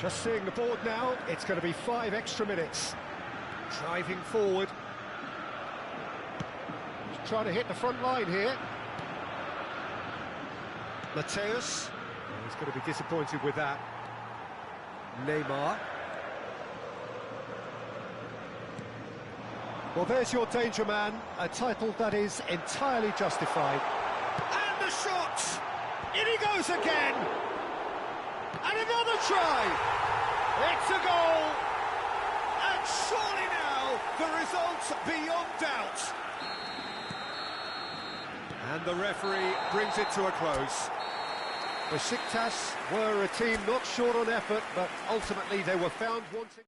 A: Just seeing the board now, it's going to be 5 extra minutes. Driving forward. He's trying to hit the front line here. Mateus. Oh, he's going to be disappointed with that. Neymar. Well, there's your danger man, a title that is entirely justified. And the shot! In he goes again! And another try! It's a goal! And surely now, the result's beyond doubt. And the referee brings it to a close. Besiktas were a team not short on effort, but ultimately they were found wanting...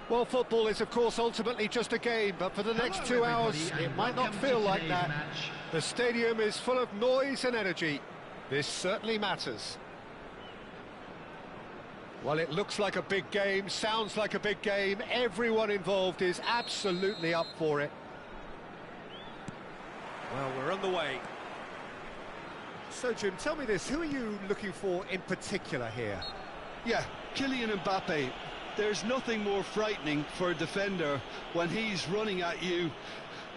A: Well, football is, of course, ultimately just a game, but for the next 2 hours, it might not feel like that. The stadium is full of noise and energy. This certainly matters. Well, it looks like a big game, sounds like a big game. Everyone involved is absolutely up for it. Well, we're on the way. So, Jim, tell me this, who are you looking for in particular here?
C: Yeah, Kylian Mbappe. There's nothing more frightening for a defender when he's running at you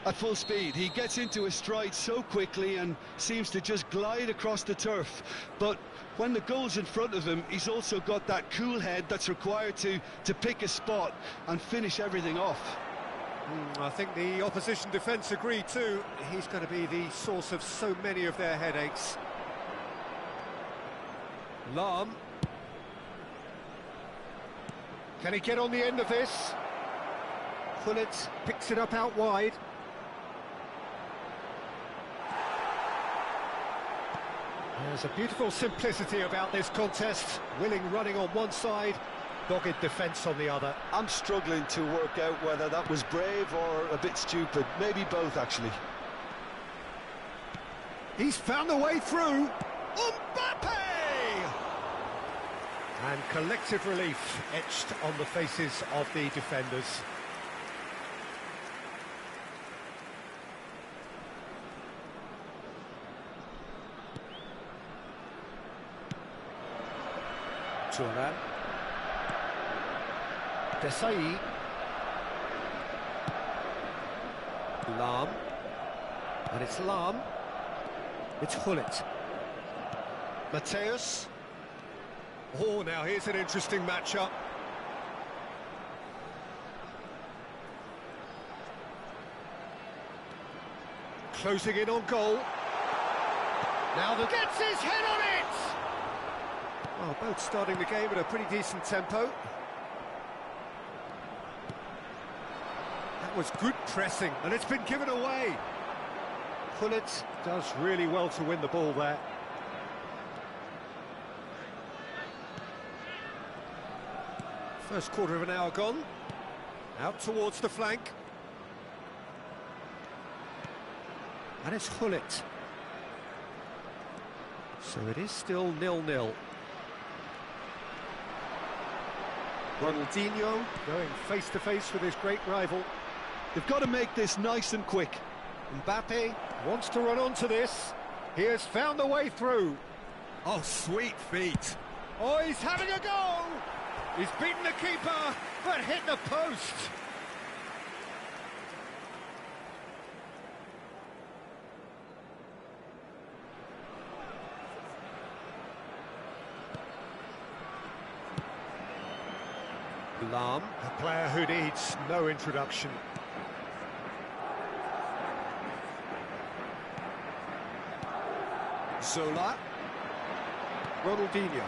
C: at full speed. He gets into his stride so quickly and seems to just glide across the turf. But when the goal's in front of him, he's also got that cool head that's required to pick a spot and finish everything off.
A: I think the opposition defence agree too. He's going to be the source of so many of their headaches. Lahm. Can he get on the end of this? Gullit picks it up out wide. There's a beautiful simplicity about this contest. Willing running on one side, dogged defence on the other.
C: I'm struggling to work out whether that was brave or a bit stupid. Maybe both, actually.
A: He's found a way through. Mbappe! And collective relief etched on the faces of the defenders. Turan. Desai. Lahm. And it's Lahm. It's Gullit. Mateus. Oh, now here's an interesting matchup. Closing in on goal. Now the... Gets his head on it! Well, both starting the game at a pretty decent tempo. That was good pressing, and it's been given away. Gullit does really well to win the ball there. First quarter of an hour gone. Out towards the flank. And it's Gullit. So it is still 0-0. Ronaldinho going face-to-face with his great rival.
C: They've got to make this nice and quick.
A: Mbappe wants to run onto this. He has found a way through. Oh, sweet feet. Oh, he's having a go! He's beaten the keeper, but hit the post. Lahm, a player who needs no introduction. Zola. Ronaldinho.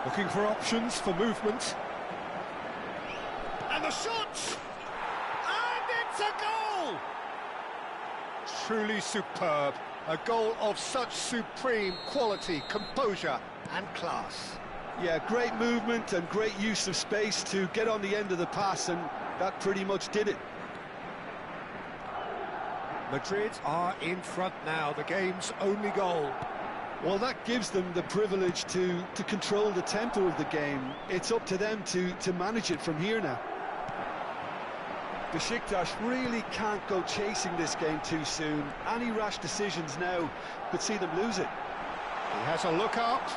A: Looking for options for movement. And the shot! And it's a goal! Truly superb. A goal of such supreme quality, composure and class.
C: Yeah, great movement and great use of space to get on the end of the pass, and that pretty much did it.
A: Madrid are in front now, the game's only goal.
C: Well, that gives them the privilege to control the tempo of the game. It's up to them to manage it from here now. Besiktas really can't go chasing this game too soon. Any rash decisions now could see them lose it.
A: He has a look up.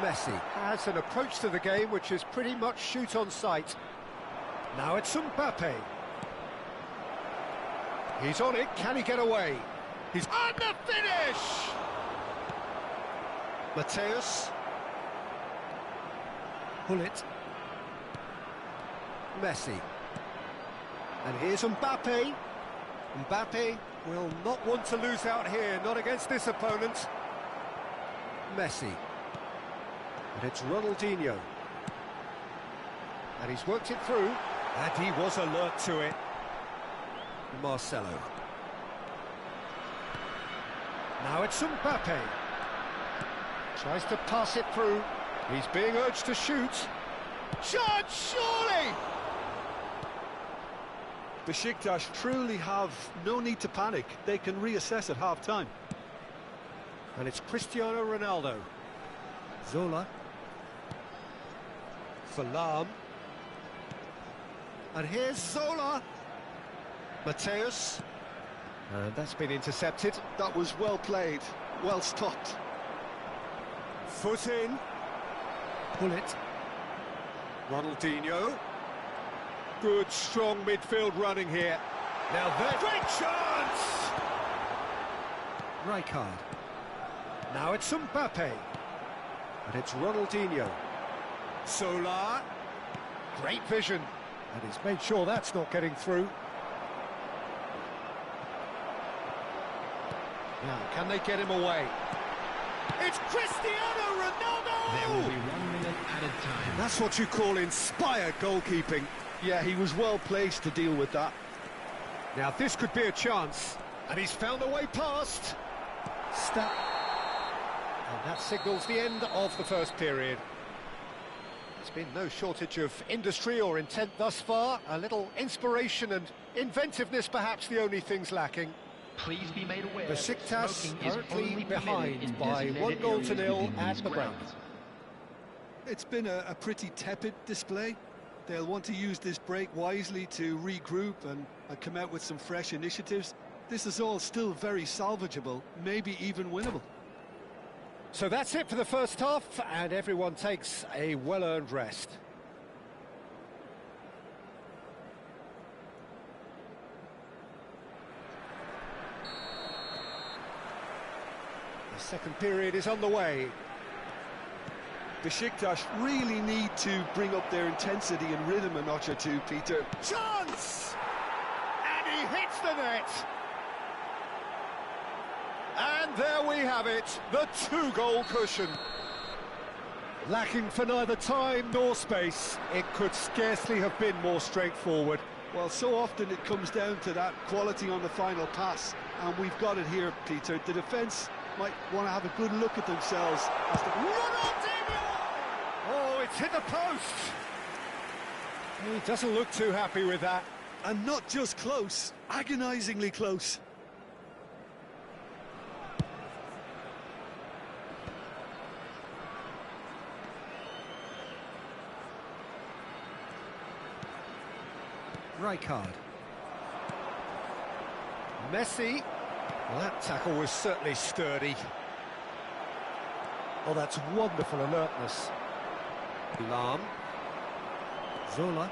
A: Messi has an approach to the game which is pretty much shoot on sight. Now it's Mbappe. He's on it, can he get away? He's on the finish! Mateus. Gullit. Messi. And here's Mbappe. Mbappe will not want to lose out here, not against this opponent. Messi. And it's Ronaldinho. And he's worked it through. And he was alert to it. Marcelo. Now it's Mbappe. Tries to pass it through. He's being urged to shoot. Chance, surely!
C: Besiktas truly have no need to panic. They can reassess at half-time.
A: And it's Cristiano Ronaldo. Zola. For Lahm. And here's Zola. Mateus. And that's been intercepted.
C: That was well played, well stopped.
A: Foot in. Pull it. Ronaldinho. Good, strong midfield running here. Now there... Great chance! Rijkaard. Now it's Mbappe. And it's Ronaldinho. Solar. Great vision. And he's made sure that's not getting through. Now, can they get him away? It's Cristiano Ronaldo!
F: There will be 1 minute added time.
A: That's what you call inspired goalkeeping.
C: Yeah, he was well placed to deal with that.
A: Now, this could be a chance. And he's found a way past. Step. And that signals the end of the first period. There's been no shortage of industry or intent thus far. A little inspiration and inventiveness, perhaps the only things lacking.
F: Please be made aware.
A: Besiktas
F: smoking is
A: currently
F: only
A: behind
F: permitted in
A: by
F: designated
A: 1-0
F: areas
A: at
F: within
A: the
F: these
A: break.
F: grounds.
C: It's been a pretty tepid display. They'll want to use this break wisely to regroup and come out with some fresh initiatives. This is all still very salvageable, maybe even winnable.
A: So that's it for the first half, and everyone takes a well-earned rest. The second period is underway.
C: Besiktas really need to bring up their intensity and rhythm a notch or two, Peter.
A: Chance! And he hits the net! And there we have it, the two-goal cushion. Lacking for neither time nor space, it could scarcely have been more straightforward.
C: Well, so often it comes down to that quality on the final pass, and we've got it here, Peter. The defence might want to have a good look at themselves as to...
A: Ronaldinho! Oh, it's hit the post! He doesn't look too happy with that.
C: And not just close, agonisingly close.
A: Rijkaard. Messi. Well, that tackle was certainly sturdy. Oh, that's wonderful alertness. Lahm. Zola.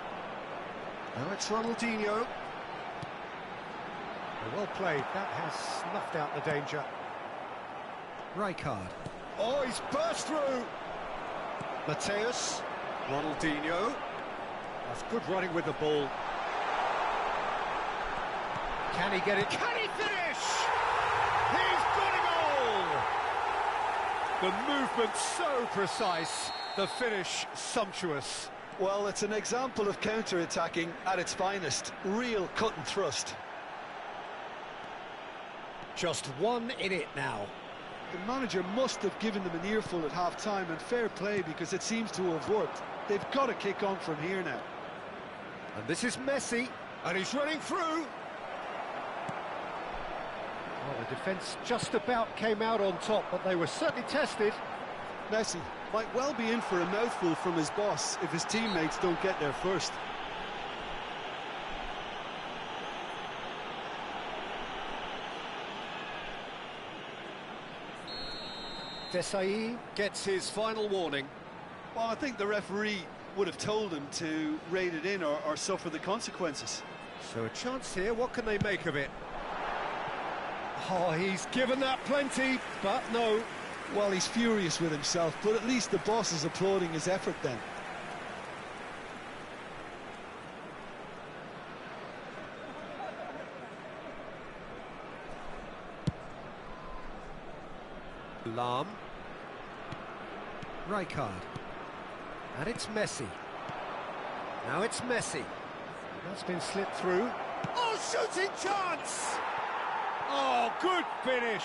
A: Now it's Ronaldinho. Well played. That has snuffed out the danger. Rijkaard. Oh, he's burst through. Mateus. Ronaldinho. That's good running with the ball. Can he get it? Can he finish? He's got a goal! The movement so precise, the finish sumptuous.
C: Well, it's an example of counter-attacking at its finest. Real cut and thrust.
A: Just one in it now.
C: The manager must have given them an earful at half-time, and fair play because it seems to have worked. They've got to kick on from here now.
A: And this is Messi, and he's running through. Well, the defence just about came out on top, but they were certainly tested.
C: Messi might well be in for a mouthful from his boss if his teammates don't get there first.
A: Desai gets his final warning.
C: Well, I think the referee would have told him to rein it in or suffer the consequences.
A: So a chance here, what can they make of it? Oh, he's given that plenty, but no.
C: Well, he's furious with himself, but at least the boss is applauding his effort then.
A: Lahm. Rijkaard. And it's Messi. Now it's Messi. That's been slipped through. Oh, shooting chance! Oh, good finish.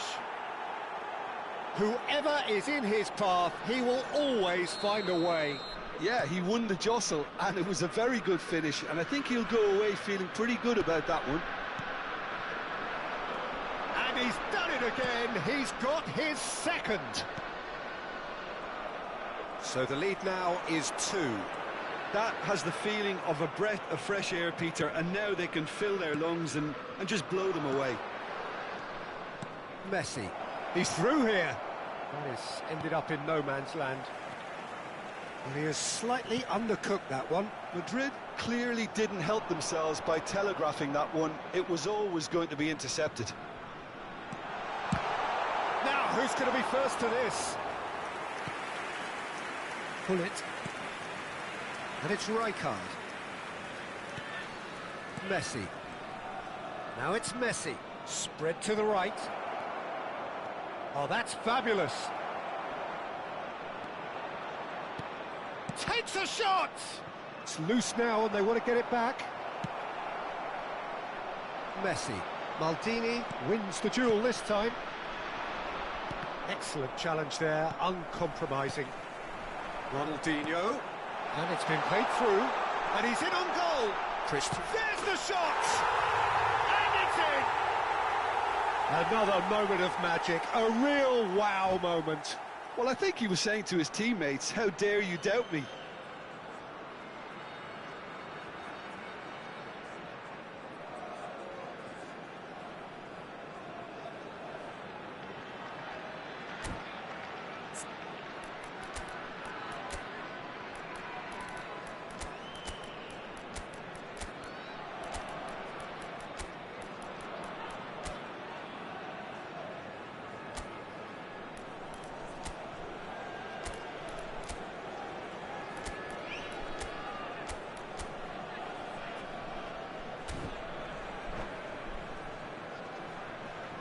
A: Whoever is in his path, he will always find a way.
C: Yeah, he won the jostle, and it was a very good finish, and I think he'll go away feeling pretty good about that one.
A: And he's done it again. He's got his second. So the lead now is 2.
C: That has the feeling of a breath of fresh air, Peter, and now they can fill their lungs and just blow them away.
A: Messi. He's through here. That has ended up in no man's land. Well, he has slightly undercooked that one.
C: Madrid clearly didn't help themselves by telegraphing that one. It was always going to be intercepted.
A: Now, who's going to be first to this? Pull it. And it's Rijkaard. Messi. Now it's Messi. Spread to the right. Oh, that's fabulous. Takes a shot! It's loose now and they want to get it back. Messi. Maldini wins the duel this time. Excellent challenge there, uncompromising. Ronaldinho. And it's been played through. And he's in on goal. There's the shot! And it's in! Another moment of magic, a real wow moment.
C: Well, I think he was saying to his teammates, how dare you doubt me?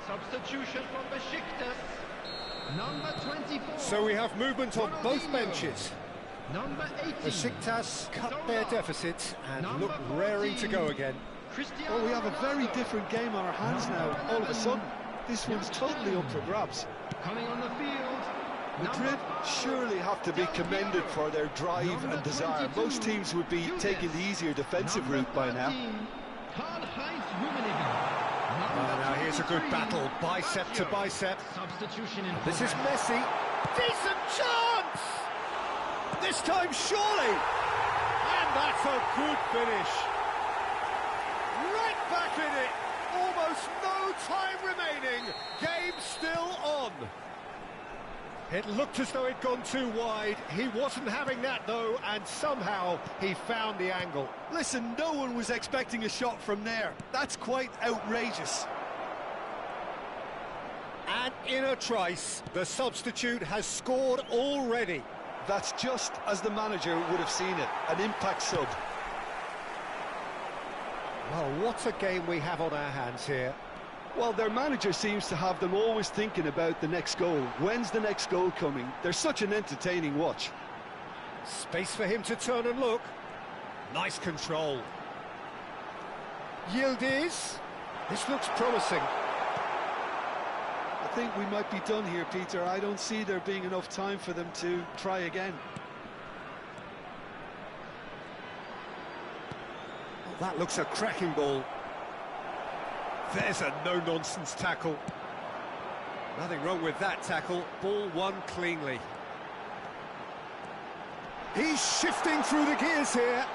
B: Substitution from Besiktas. Number 24.
A: So we have movement on both
B: Ronaldinho.
A: benches.
B: Number 18.
A: Besiktas cut their deficit and look raring to go again.
C: Well, we have a very different game on our hands now, all of a sudden. This one's totally up for grabs.
B: Coming on the field.
C: Madrid surely have to be commended for their drive and desire. Most teams would be taking the easier defensive route by now.
A: Now here's a good battle, bicep to bicep.
B: Substitution in.
A: This is Messi. Decent chance! This time surely! And that's a good finish. Right back in it. Almost no time remaining. Game still on. It looked as though it'd gone too wide. He wasn't having that though, and somehow he found the angle.
C: Listen, no one was expecting a shot from there. That's quite outrageous.
A: And in a trice, the substitute has scored already.
C: That's just as the manager would have seen it, an impact sub.
A: Well, what a game we have on our hands here.
C: Well, their manager seems to have them always thinking about the next goal. When's the next goal coming? They're such an entertaining watch.
A: Space for him to turn and look. Nice control. Yildiz. This looks promising.
C: I think we might be done here, Peter. I don't see there being enough time for them to try again.
A: Oh, that looks a cracking ball. There's a no-nonsense tackle. Nothing wrong with that tackle. Ball won cleanly. He's shifting through the gears here.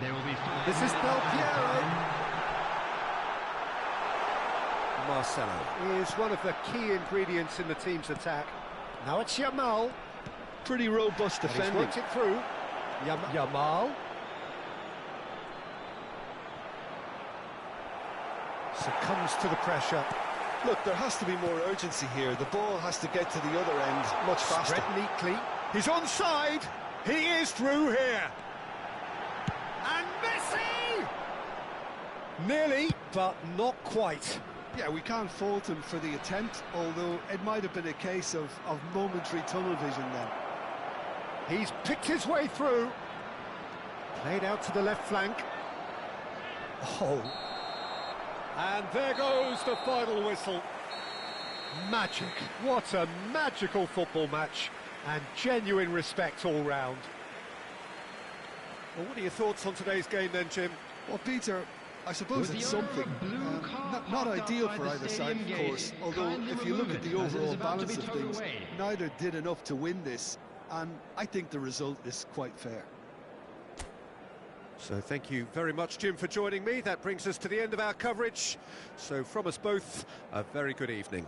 B: There will be 5.
A: This is Del Piero. Marcelo is one of the key ingredients in the team's attack. Now it's Yamal.
C: Pretty robust
A: And he's
C: defending.
A: worked it through. Yamal. Succumbs to the pressure.
C: Look, there has to be more urgency here. The ball has to get to the other end much faster.
A: Spread neatly. He's onside. He is through here. And Messi! Nearly, but not quite.
C: Yeah, we can't fault him for the attempt, although it might have been a case of momentary tunnel vision then.
A: He's picked his way through. Played out to the left flank. Oh. And there goes the final whistle. Magic. What a magical football match. And genuine respect all round. Well, what are your thoughts on today's game then, Jim?
C: Well, Peter, I suppose
B: With
C: it's
B: the owner of
C: something.
B: blue car
C: Not
B: parked
C: ideal
B: outside
C: for
B: the
C: either side,
B: stadium
C: of
B: gate.
C: course. Although,
B: Kindly
C: if you look
B: remove
C: at the
B: it, as it is
C: overall
B: about to
C: balance
B: be
C: of
B: towed
C: things,
B: away.
C: neither did enough to win this. And I think the result is quite fair.
A: So thank you very much, Jim, for joining me. That brings us to the end of our coverage. So from us both, a very good evening.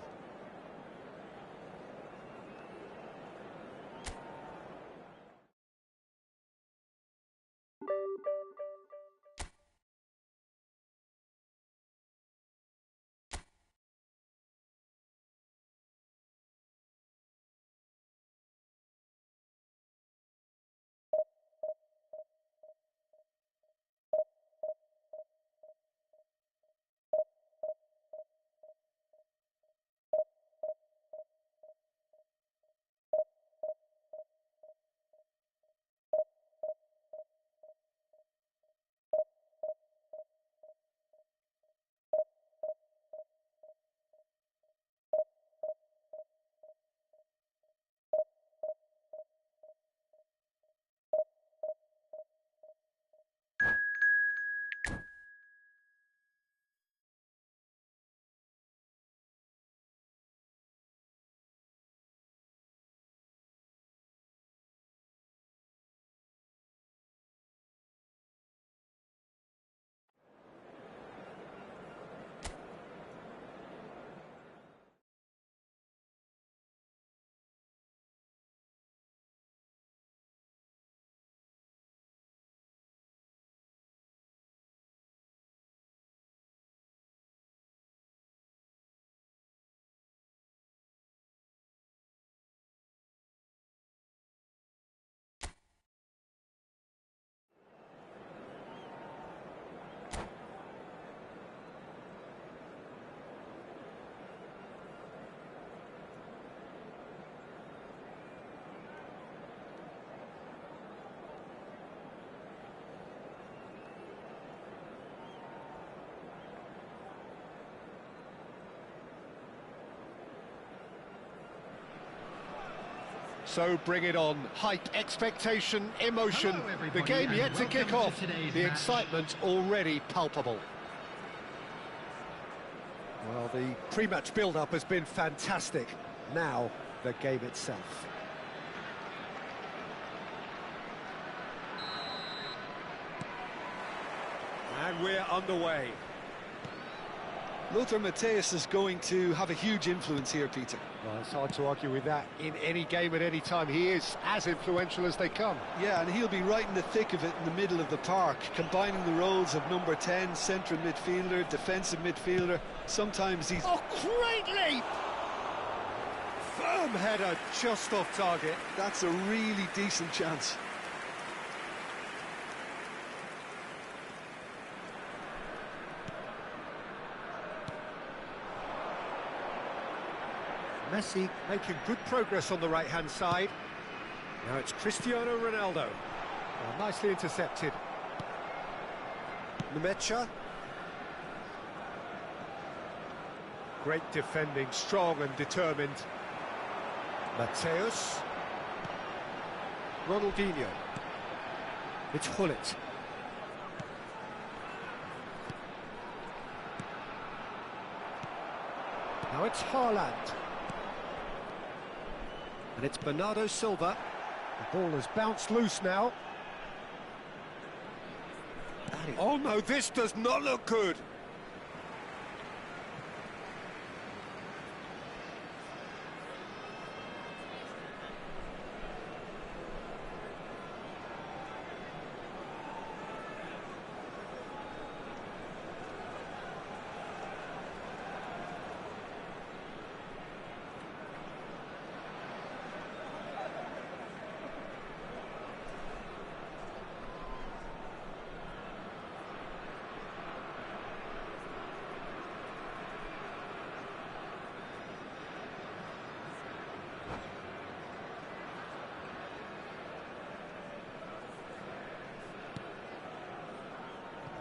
A: So bring it on. Hype, expectation, emotion.
B: Hello,
A: The
B: everybody,
A: game
B: and
A: yet to kick
B: welcome to
A: off.
B: today's
A: The
B: match.
A: excitement already palpable. Well, the pre-match build-up has been fantastic. Now, the game itself. And we're underway.
C: Lothar Matthäus is going to have a huge influence here, Peter.
A: Well, it's hard to argue with that. In any game at any time, he is as influential as they come.
C: Yeah, and he'll be right in the thick of it in the middle of the park, combining the roles of number 10, central midfielder, defensive midfielder. Sometimes he's...
A: Oh, great leap! Firm header just off target.
C: That's a really decent chance.
A: Messi making good progress on the right-hand side. Now it's Cristiano Ronaldo. Well, nicely intercepted. Nemecha. Great defending, strong and determined. Matthäus. Ronaldinho. It's Hullet. Now it's Haaland. And it's Bernardo Silva. The ball has bounced loose now. Oh no, this does not look good.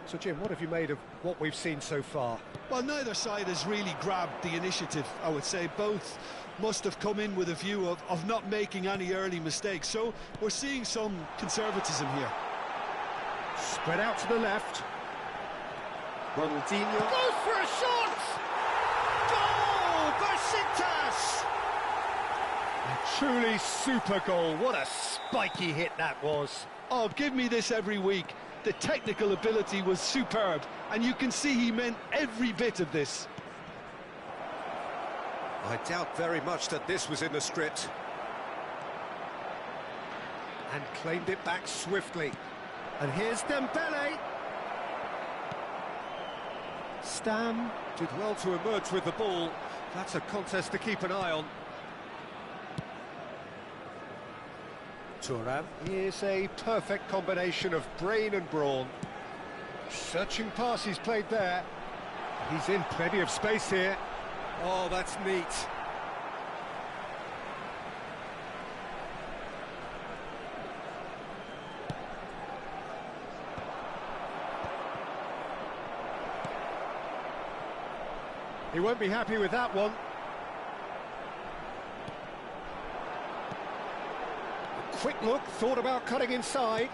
A: So, Jim, what have you made of what we've seen so far?
C: Well, neither side has really grabbed the initiative, I would say. Both must have come in with a view of not making any early mistakes. So we're seeing some conservatism here.
A: Spread out to the left. Ronaldinho.
D: Goes for a shot! Goal! Besiktas!
A: A truly super goal. What a spiky hit that was.
C: Oh, give me this every week. The technical ability was superb, and you can see he meant every bit of this.
A: I doubt very much that this was in the script. And claimed it back swiftly. And here's Dembele. Stam did well to emerge with the ball. That's a contest to keep an eye on. Thuram is a perfect combination of brain and brawn. Searching pass he's played there. He's in plenty of space here. Oh, that's neat. He won't be happy with that one. A quick look, thought about cutting inside.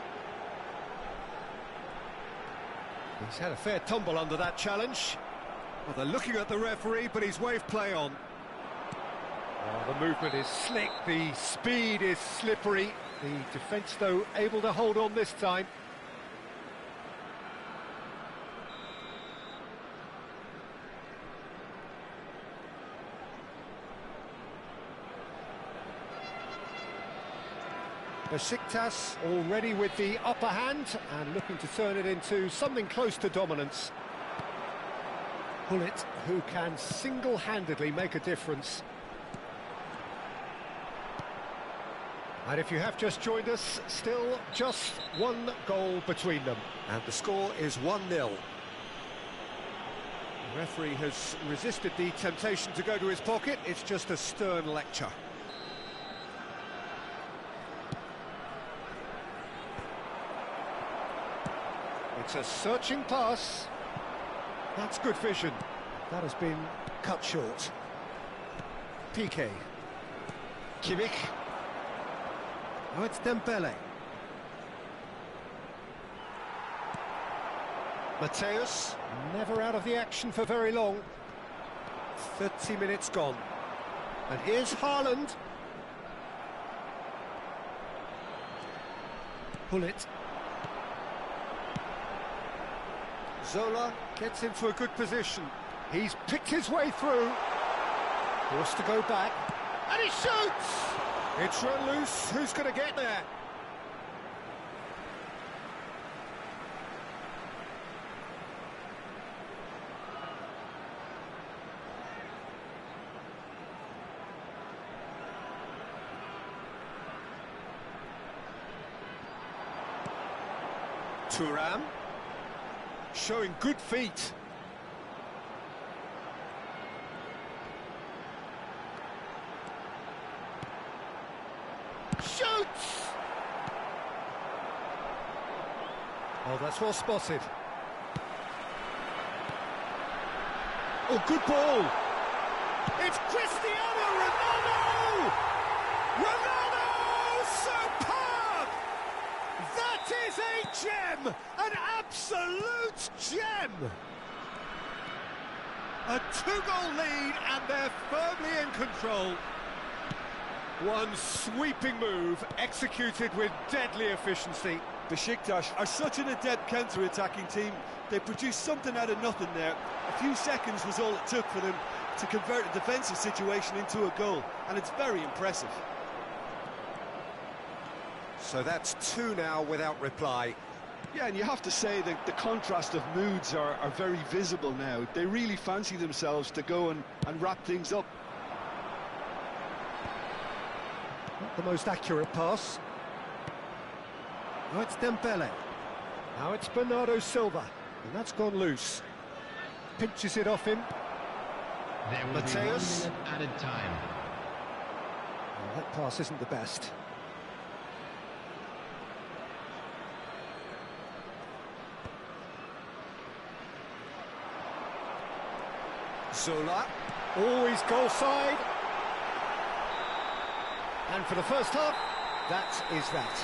A: He's had a fair tumble under that challenge. Well, they're looking at the referee, but he's waved play on. Oh, the movement is slick, the speed is slippery. The defence, though, able to hold on this time. Besiktas already with the upper hand and looking to turn it into something close to dominance. Hullet, who can single-handedly make a difference. And if you have just joined us, still just one goal between them. And the score is 1-0. The referee has resisted the temptation to go to his pocket. It's just a stern lecture. It's a searching pass. That's good vision. That has been cut short. Piqué. Kimmich. Now it's Dembele. Mateus, never out of the action for very long. 30 minutes gone. And here's Haaland. Hullet. Zola gets into a good position. He's picked his way through. Forced to go back. And he shoots! It's run loose. Who's going to get there? Thuram. Showing good feet. Shoots! Oh, that's well spotted. Oh, good ball. It's Cristiano Ronaldo! Ronaldo! Superb! That is a gem! An absolute gem! A two-goal lead and they're firmly in control. One sweeping move executed with deadly efficiency.
C: Besiktas are such an adept counter-attacking team. They produced something out of nothing there. A few seconds was all it took for them to convert a defensive situation into a goal, and it's very impressive.
A: So that's two now without reply.
C: Yeah, and you have to say that the contrast of moods are very visible now. They really fancy themselves to go and wrap things up.
A: Not the most accurate pass. Now it's Dembele. Now it's Bernardo Silva. And that's gone loose. Pinches it off him.
B: There will
A: Mateus.
B: be 1 minute added time.
A: Well, that pass isn't the best. Zola, always goal side. And for the first half, that is that.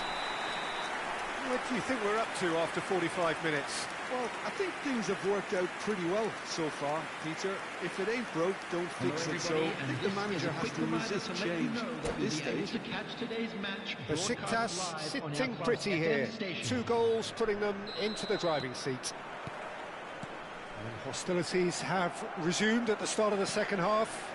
A: What do you think we're up to after 45 minutes?
C: Well, I think things have worked out pretty well so far, Peter. If it ain't broke, don't fix it. So I think the manager has to resist change at this stage.
A: Besiktas sitting pretty here. 2 goals putting them into the driving seat. And hostilities have resumed at the start of the second half.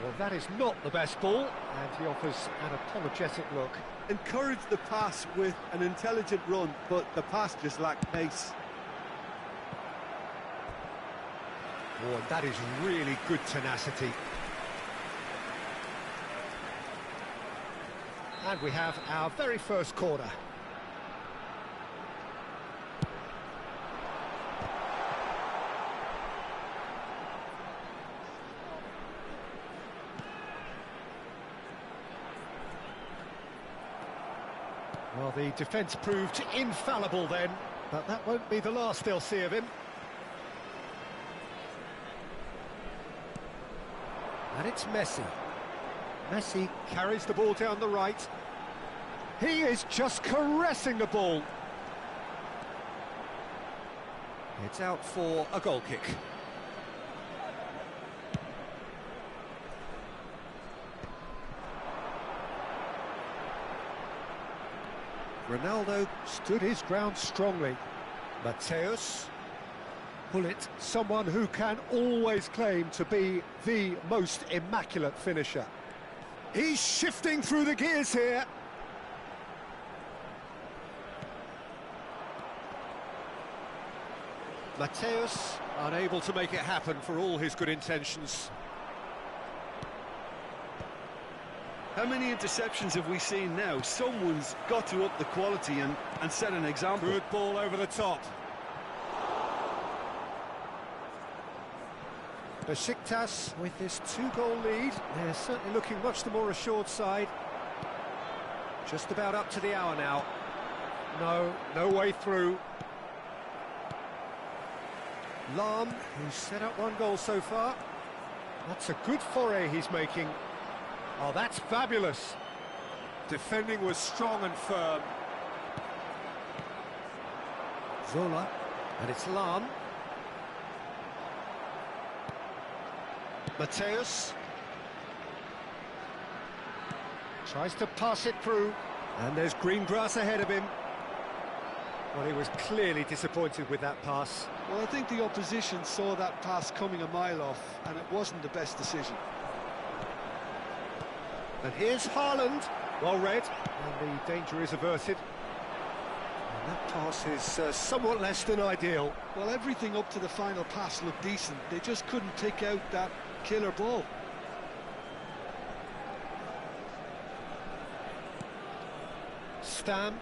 A: Well, that is not the best ball, and he offers an apologetic look.
D: Encourage the pass with an intelligent run, but the pass just lacked pace.
A: Oh, and that is really good tenacity. And we have our very first corner. Well, the defence proved infallible then, but that won't be the last they'll see of him. And it's Messi. Messi carries the ball down the right. He is just caressing the ball. It's out for a goal kick. Ronaldo stood his ground strongly. Mateus. Bullet, someone who can always claim to be the most immaculate finisher. He's shifting through the gears here. Mateus unable to make it happen for all his good intentions.
D: How many interceptions have we seen now? Someone's got to up the quality and set an example.
A: Good ball over the top. Besiktas with this 2-goal lead. They're certainly looking much the more assured side. Just about up to the hour now. No way through. Lahm, who's set up 1 goal so far. That's a good foray he's making. Oh, that's fabulous. Defending was strong and firm. Zola, and it's Lahm. Mateus. Tries to pass it through, and there's green grass ahead of him. Well, he was clearly disappointed with that pass.
C: Well, I think the opposition saw that pass coming a mile off, and it wasn't the best decision.
A: And here's Haaland, well read, and the danger is averted. And that pass is somewhat less than ideal.
C: Well, everything up to the final pass looked decent. They just couldn't pick out that killer ball.
A: Stam.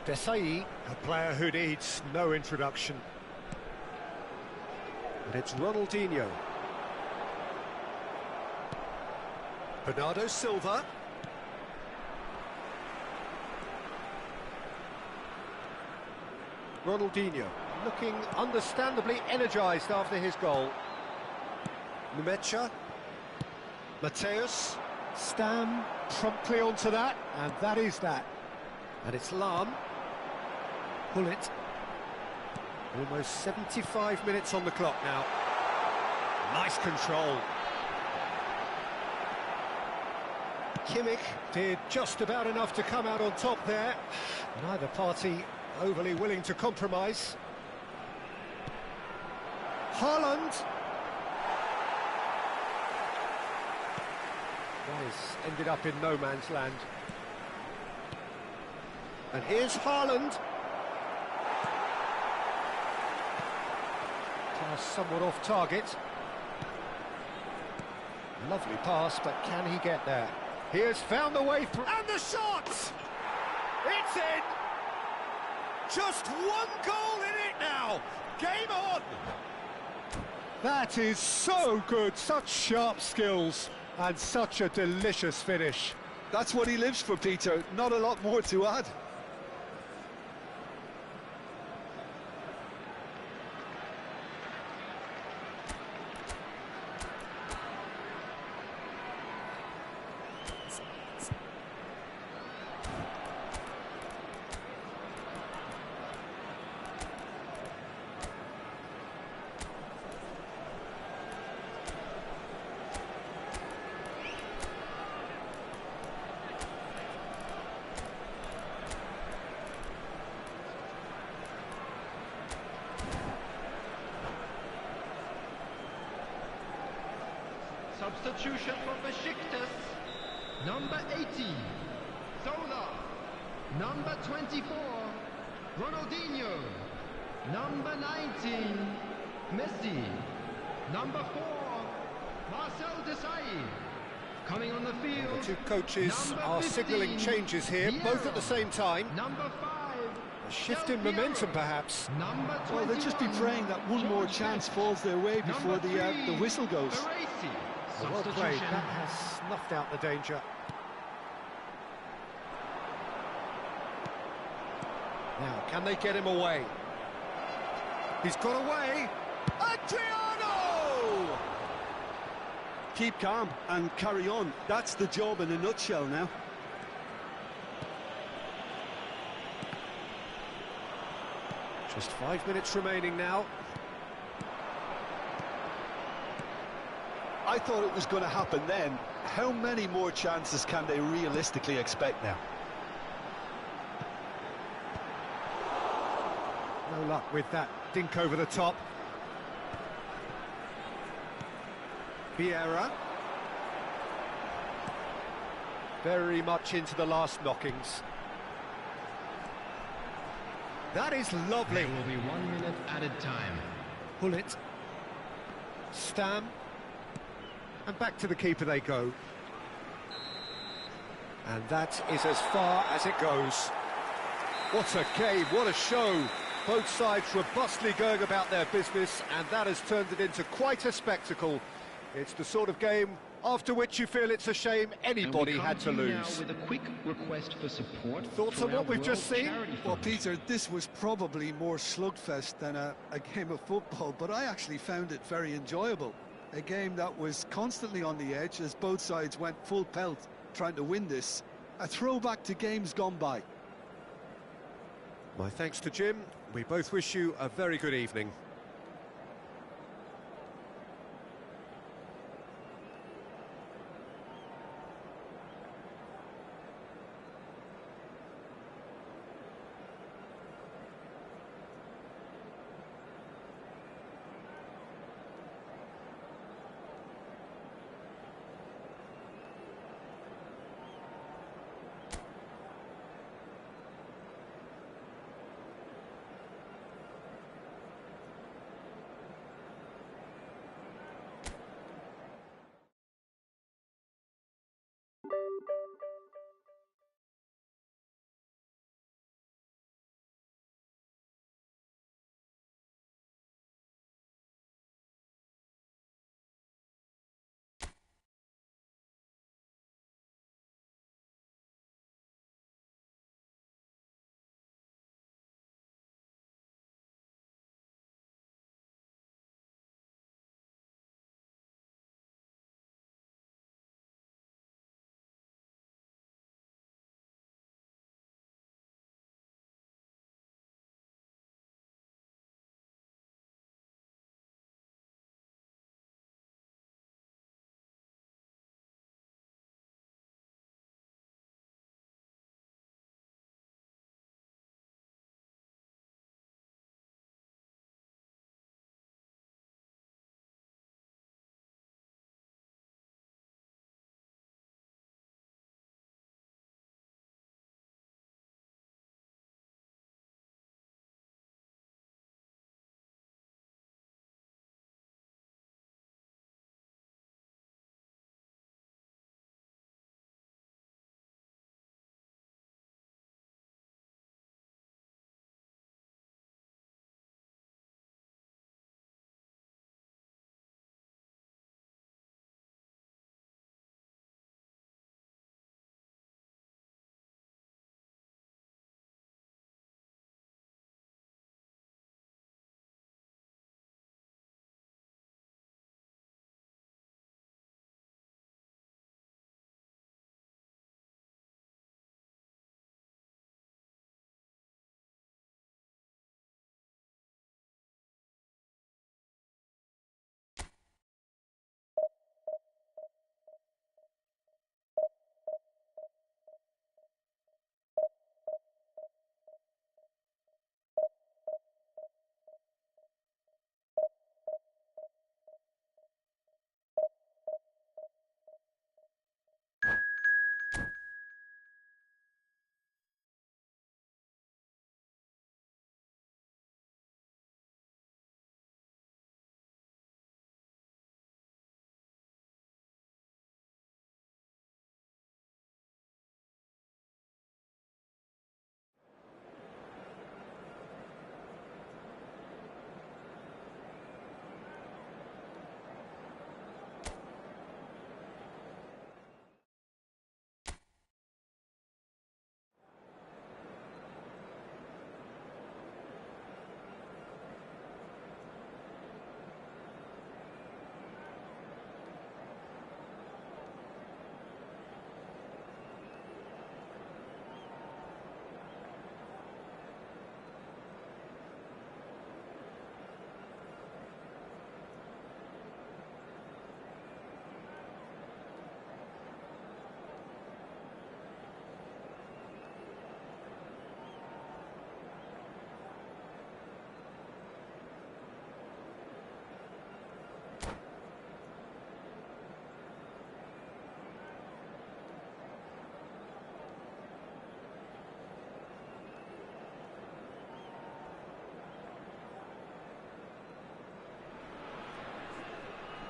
A: Desai, a player who needs no introduction. And it's Ronaldinho. Bernardo Silva. Ronaldinho looking understandably energised after his goal. Numecha. Mateus. Stam promptly onto that, and that is that. And it's Lahm. Bullet. Almost 75 minutes on the clock now. Nice control. Kimmich did just about enough to come out on top there. Neither party overly willing to compromise. Haaland. That has ended up in no man's land. And here's Haaland. Pass somewhat off target. Lovely pass, but can he get there? He has found the way through. And the shot! It's in! Just 1 goal in it now! Game on! That is so good, such sharp skills, and such a delicious finish.
C: That's what he lives for, Peter. Not a lot more to add.
F: Substitution for Besiktas. Number 18, Zola. Number 24, Ronaldinho. Number 19, Messi. Number 4, Marcel Desailly. Coming on the field.
A: The two coaches
F: number
A: are
F: 15,
A: signalling changes here, both at the same time.
F: Number 5,
A: A shift in
F: Del Piero.
A: momentum, perhaps.
F: Number 21,
C: Well, they'll just be praying that one more
F: George
C: chance
F: Best.
C: falls their way before
F: Number
C: the
F: 3,
C: whistle goes.
F: Baresi.
A: Well played.
F: Substitution.
A: That has snuffed out the danger. Now, can they get him away? He's got away. Adriano!
C: Keep calm and carry on. That's the job in a nutshell now.
A: Just 5 minutes remaining now.
C: I thought it was going to happen then. How many more chances can they realistically expect now?
A: No luck with that dink over the top. Vieira. Very much into the last knockings. That is lovely.
B: There will be 1 minute added time.
A: Pull it. Stam. And back to the keeper they go. And that is as far as it goes. What a game, what a show. Both sides robustly going about their business, and that has turned it into quite a spectacle. It's the sort of game after which you feel it's a shame anybody had to lose.
B: Now with a quick request for support.
A: Thoughts
B: for
A: on what
B: our
A: we've just
B: World
A: seen?
B: Charity
C: Well,
B: Fund.
C: Peter, this was probably more slugfest than a game of football, but I actually found it very enjoyable. A game that was constantly on the edge as both sides went full pelt trying to win this. A throwback to games gone by.
A: My thanks to Jim. We both wish you a very good evening.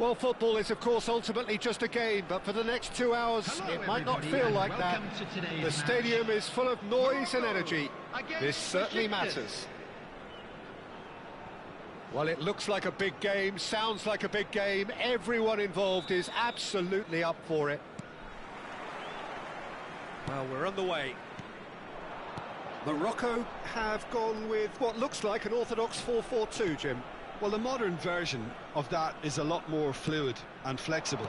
A: Well, football is, of course, ultimately just a game, but for the next 2 hours,
B: Hello,
A: it might not
B: everybody,
A: feel
B: and
A: like that.
B: welcome to today's
A: The
B: match.
A: stadium is full of noise and energy.
B: Against
A: This certainly
B: Besiktas.
A: matters. Well, it looks like a big game, sounds like a big game. Everyone involved is absolutely up for it. Well, we're on the way. Morocco have gone with what looks like an orthodox 4-4-2, Jim.
C: Well, the modern version of that is a lot more fluid and flexible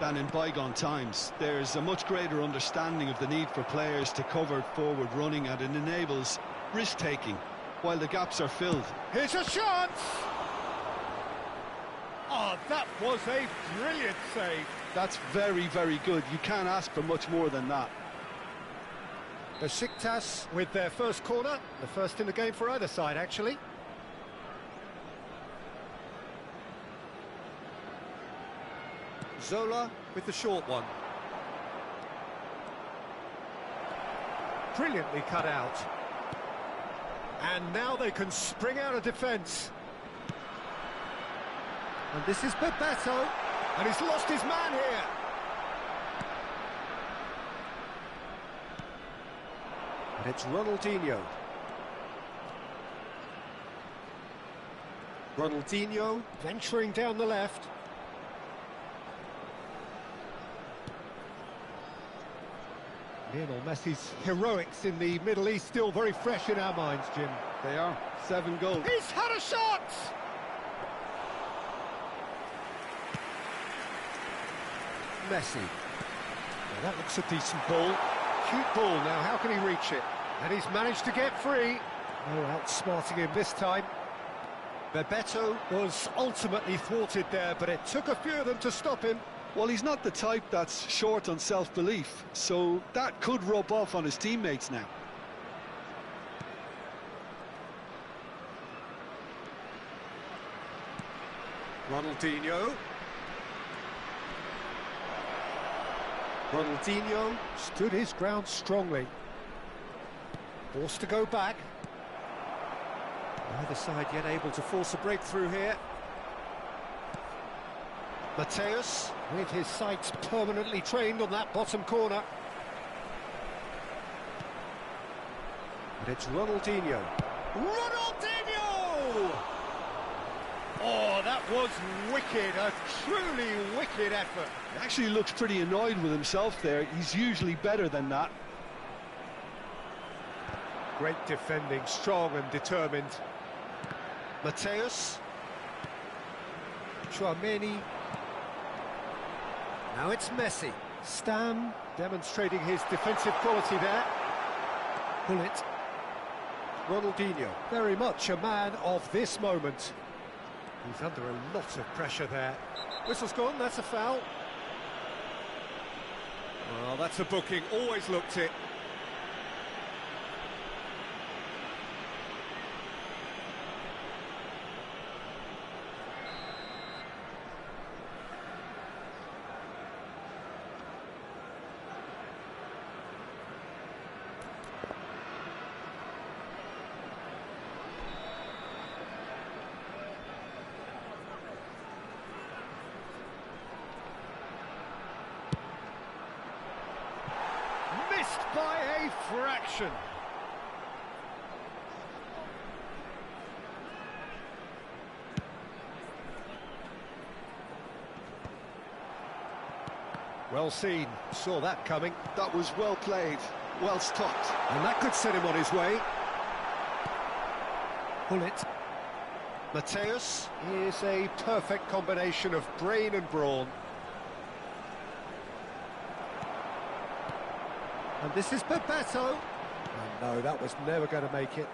C: than in bygone times. There's a much greater understanding of the need for players to cover forward running, and it enables risk-taking while the gaps are filled.
A: Here's a chance! Oh, that was a brilliant save.
C: That's very, very good. You can't ask for much more than that.
A: Besiktas with their first corner, the first in the game for either side, actually. Zola with the short one. Brilliantly cut out. And now they can spring out of defence. And this is Bebeto, and he's lost his man here. And it's Ronaldinho. Ronaldinho venturing down the left. Lionel Messi's heroics in the Middle East still very fresh in our minds, Jim.
C: They are. 7 goals.
A: He's had a shot! Messi. Now that looks a decent ball. Cute ball now, how can he reach it? And he's managed to get free. No outsmarting him this time. Bebeto was ultimately thwarted there, but it took a few of them to stop him.
C: Well, he's not the type that's short on self-belief, so that could rub off on his teammates now.
A: Ronaldinho. Ronaldinho stood his ground strongly. Forced to go back. Neither side yet able to force a breakthrough here. Mateus with his sights permanently trained on that bottom corner. And it's Ronaldinho. Ronaldinho! Oh, that was wicked, a truly wicked effort.
C: He actually looks pretty annoyed with himself there. He's usually better than that.
A: Great defending, strong and determined. Mateus. Chouameni. Now it's Messi. Stam demonstrating his defensive quality there. Bullet. Ronaldinho, very much a man of this moment. He's under a lot of pressure there. Whistle's gone, that's a foul. Well, that's a booking, always looked it. Missed by a fraction. Well seen, saw that coming.
C: That was well played, well stopped.
A: And that could set him on his way. Bullet. Mateus is a perfect combination of brain and brawn. And this is Bebeto. Oh, no, that was never going to make it.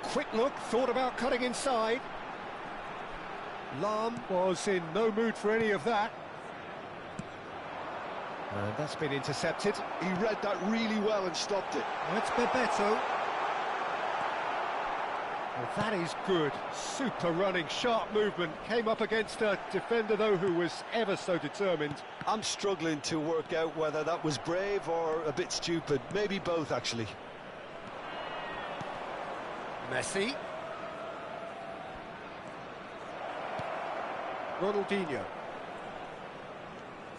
A: A quick look, thought about cutting inside. Lam was in no mood for any of that. And that's been intercepted.
C: He read that really well and stopped it.
A: That's Bebeto. Well, that is good. Super running, sharp movement. Came up against a defender, though, who was ever so determined.
C: I'm struggling to work out whether that was brave or a bit stupid. Maybe both, actually.
A: Messi. Ronaldinho.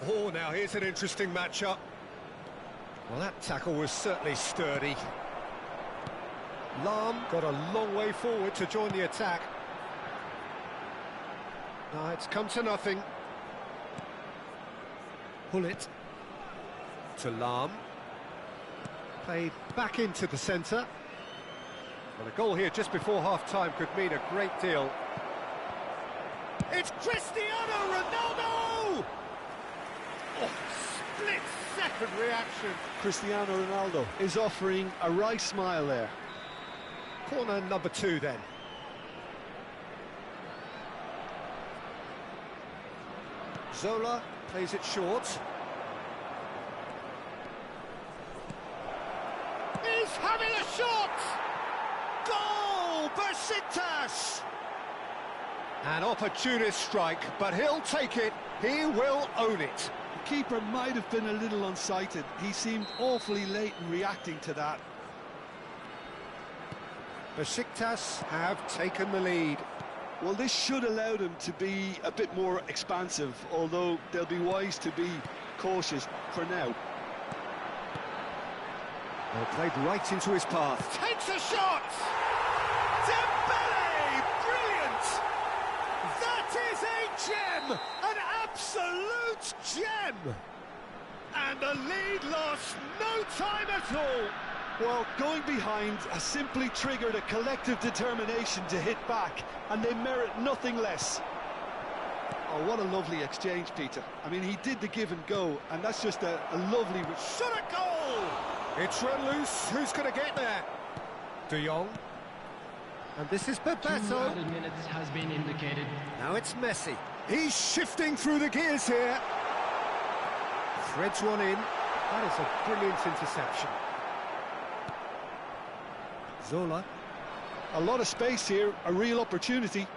A: Oh, now here's an interesting matchup. Well, that tackle was certainly sturdy. Lahm got a long way forward to join the attack. Now it's come to nothing. Pull it to Lahm. Played back into the centre. Well, a goal here just before half-time could mean a great deal. It's Cristiano Ronaldo! Oh, split-second reaction.
C: Cristiano Ronaldo is offering a right smile there.
A: Corner number 2 then. Zola plays it short. He's having a shot! Goal! Besiktas! An opportunist strike, but he'll take it. He will own it.
C: The keeper might have been a little unsighted. He seemed awfully late in reacting to that.
A: Besiktas have taken the lead.
C: Well, this should allow them to be a bit more expansive, although they'll be wise to be cautious for now.
A: Well, played right into his path. Takes a shot! Dembele! Brilliant! That is a gem! An absolute gem! And the lead lost no time at all.
C: Well, going behind has simply triggered a collective determination to hit back, and they merit nothing less. Oh, what a lovely exchange, Peter. I mean, he did the give and go, and that's just a lovely...
A: Shot a goal! It's run loose. Who's going to get there? De Jong. And this is
B: 2
A: Bebeto.
B: added minutes has been indicated.
A: Now it's Messi. He's shifting through the gears here. Threads one in. That is a brilliant interception. Zola.
C: A lot of space here, a real opportunity.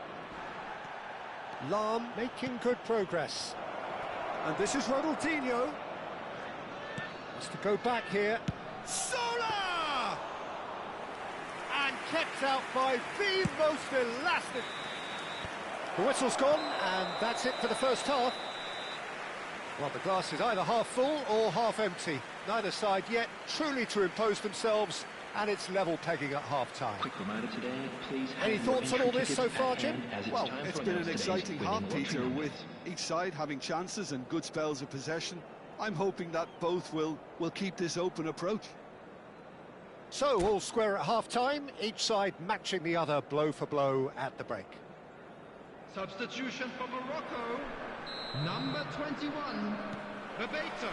A: Lahm making good progress. And this is Ronaldinho. Has to go back here. Zola! And kept out by the most elastic. The whistle's gone, and that's it for the first half. Well, the glass is either half full or half empty. Neither side yet truly to impose themselves, and it's level pegging at half-time.
E: Quick reminder today, please.
A: Any thoughts on all this so far, Jim?
C: Well, it's been an exciting half, Peter, with each side having chances and good spells of possession. I'm hoping that both will keep this open approach.
A: So, all square at half-time, each side matching the other blow for blow at the break.
F: Substitution for Morocco. Number 21, Bebeto.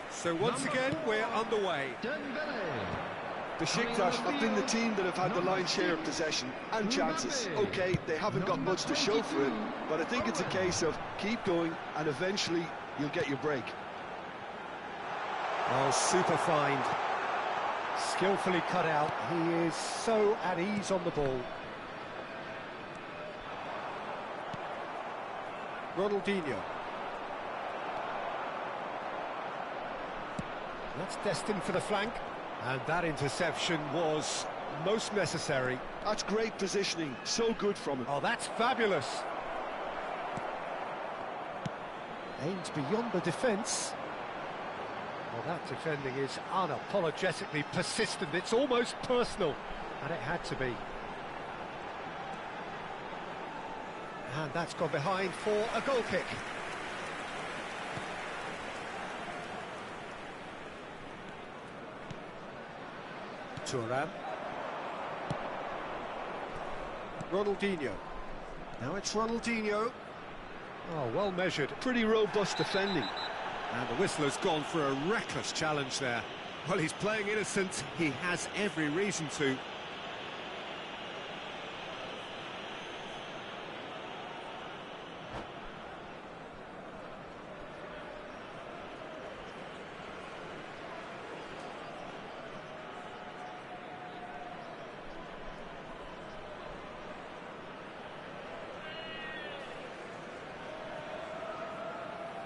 A: So once again, we're underway.
F: Dembele.
C: Besiktas have been the team that have had the lion's share of possession and chances. OK, they haven't got much to show for it, but I think it's a case of keep going and eventually you'll get your break.
A: Oh, super find. Skillfully cut out. He is so at ease on the ball. Ronaldinho. That's destined for the flank. And that interception was most necessary.
C: That's great positioning, so good from him.
A: Oh, that's fabulous. Aims beyond the defence. Well, that defending is unapologetically persistent. It's almost personal, and it had to be. And that's gone behind for a goal kick. Thuram. Ronaldinho. Now it's Ronaldinho. Oh, well measured.
C: Pretty robust defending.
A: And the whistler's gone for a reckless challenge there. Well, he's playing innocent. He has every reason to.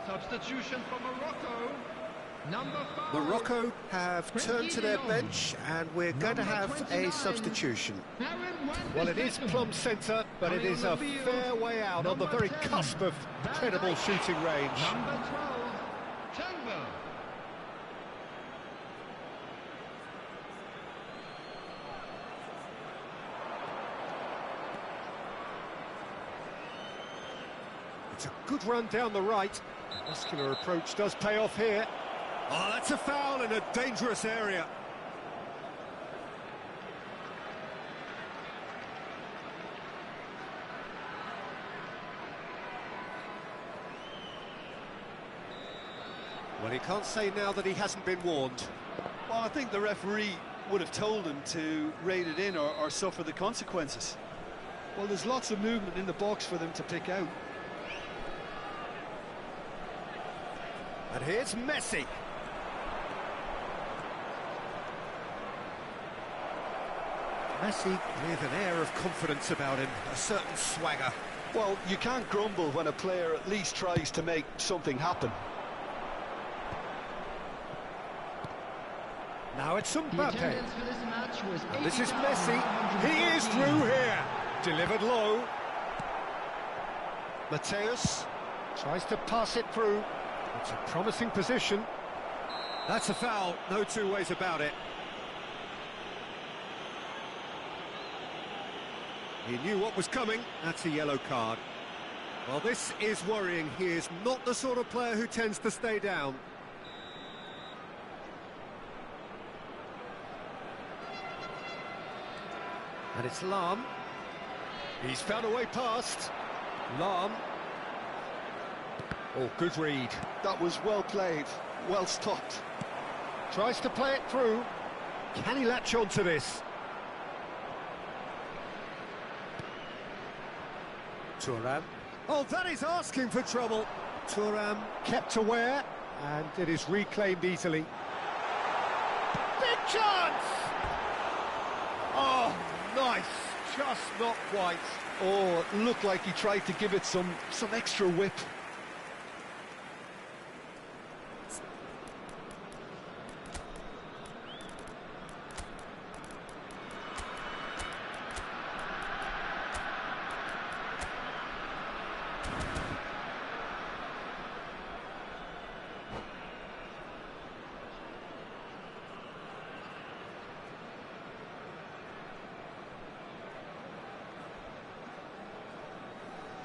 F: Substitution for Morocco.
B: Number 5.
A: Morocco have turned to their bench, and we're going to have a substitution.
G: Well, it is plumb centre, but it is a fair way out on the very cusp of credible shooting range.
B: Number 12, Tango.
G: It's a good run down the right. Muscular approach does pay off here. Oh, that's a foul in a dangerous area. Well, he can't say now that he hasn't been warned.
D: Well, I think the referee would have told him to rate it in or suffer the consequences.
C: Well, there's lots of movement in the box for them to pick out.
G: And here's Messi. Messi with an air of confidence about him, a certain swagger.
C: Well, you can't grumble when a player at least tries to make something happen.
G: Now it's
B: The
G: Mbappe.
B: attendance for this match was
G: And this is Messi. He is through here. Delivered low. Mateus tries to pass it through. It's a promising position. That's a foul, no two ways about it. He knew what was coming. That's a yellow card. Well, this is worrying. He is not the sort of player who tends to stay down. And it's Lam. He's found a way past. Lam. Oh, good read.
C: That was well played, well stopped.
G: Tries to play it through. Can he latch on to this? Thuram. Oh, that is asking for trouble. Thuram kept aware, and it is reclaimed easily.
A: Big chance! Oh, nice. Just not quite.
C: Oh, it looked like he tried to give it some extra whip.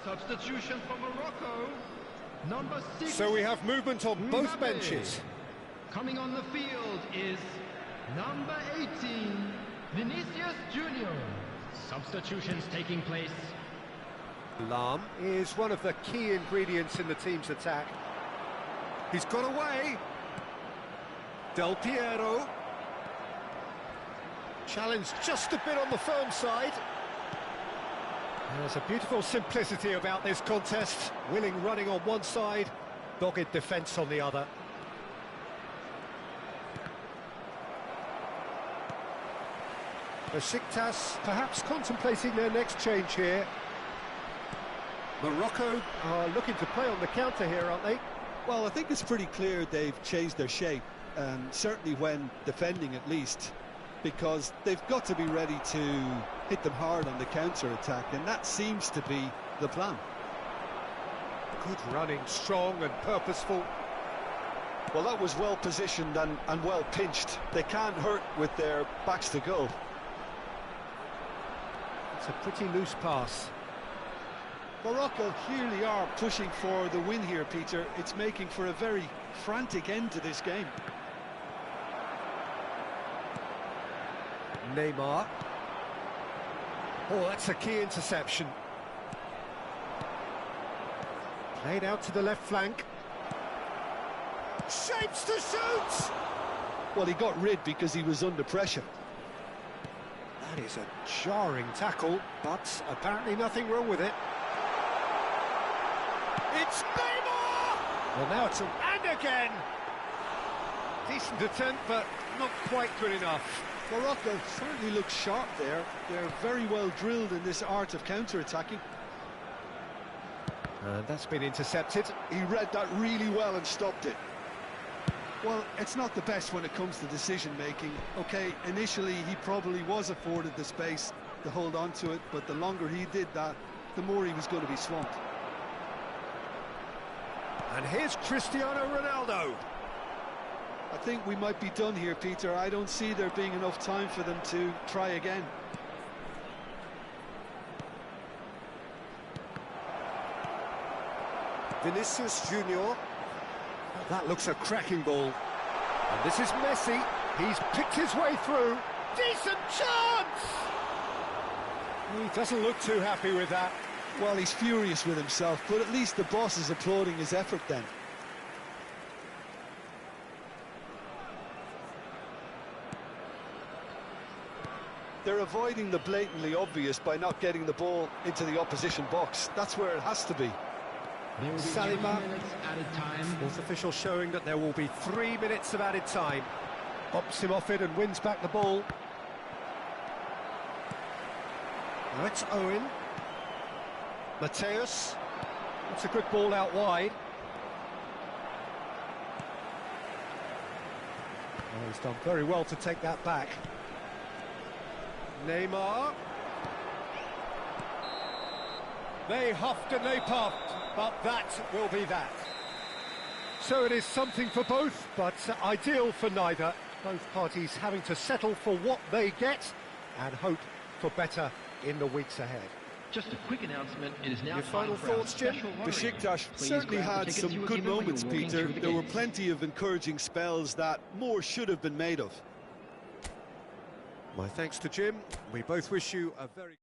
B: Substitution for Morocco. Number 6.
G: So we have movement on both
B: Mbappe.
G: benches.
B: Coming on the field is number 18, Vinicius Junior. Substitutions taking place.
G: Lam is one of the key ingredients in the team's attack. He's got away. Del Piero. Challenged just a bit on the firm side. There's a beautiful simplicity about this contest. Willing running on one side, dogged defence on the other. Besiktas perhaps contemplating their next change here. Morocco are looking to play on the counter here, aren't they?
C: Well, I think it's pretty clear they've changed their shape, certainly when defending at least, because they've got to be ready to hit them hard on the counter-attack, and that seems to be the plan.
G: Good running, strong and purposeful.
C: Well, that was well positioned and well pinched. They can't hurt with their backs to goal.
G: It's a pretty loose pass.
C: Morocco clearly are pushing for the win here, Peter. It's making for a very frantic end to this game.
G: Neymar. Oh, that's a key interception. Played out to the left flank. Shapes to shoot!
C: Well, he got rid because he was under pressure.
G: That is a jarring tackle, but apparently nothing wrong with it.
A: It's Neymar!
G: Well, now it's a... And again! Decent attempt, but not quite good enough.
C: Morocco certainly looks sharp there. They're very well drilled in this art of counter-attacking.
G: And that's been intercepted.
C: He read that really well and stopped it.
D: Well, it's not the best when it comes to decision-making. OK, initially he probably was afforded the space to hold on to it, but the longer he did that, the more he was going to be swamped.
G: And here's Cristiano Ronaldo.
C: I think we might be done here, Peter. I don't see there being enough time for them to try again.
G: Vinicius Junior. That looks a cracking ball. And this is Messi. He's picked his way through.
A: Decent chance!
G: He doesn't look too happy with that.
C: Well, he's furious with himself, but at least the boss is applauding his effort then. They're avoiding the blatantly obvious by not getting the ball into the opposition box. That's where it has to be.
G: Saliba, fourth official showing that there will be 3 minutes of added time. Bops him off it and wins back the ball. Now it's Owen. Mateus. It's a good ball out wide. Oh, he's done very well to take that back. Neymar. They huffed and they puffed, but that will be that. So it is something for both, but ideal for neither. Both parties having to settle for what they get and hope for better in the weeks ahead.
F: Just a quick announcement, it is now
G: Your final
F: time for our
G: thoughts, Jim?
F: special lottery.
C: Besiktas
F: Please
C: certainly
F: grab the
C: had
F: tickets
C: some
F: you were
C: good
F: given when you
C: moments,
F: were walking
C: Peter.
F: through the
C: There were
F: gates.
C: plenty of encouraging spells that more should have been made of.
G: My thanks to Jim. We both wish you a very...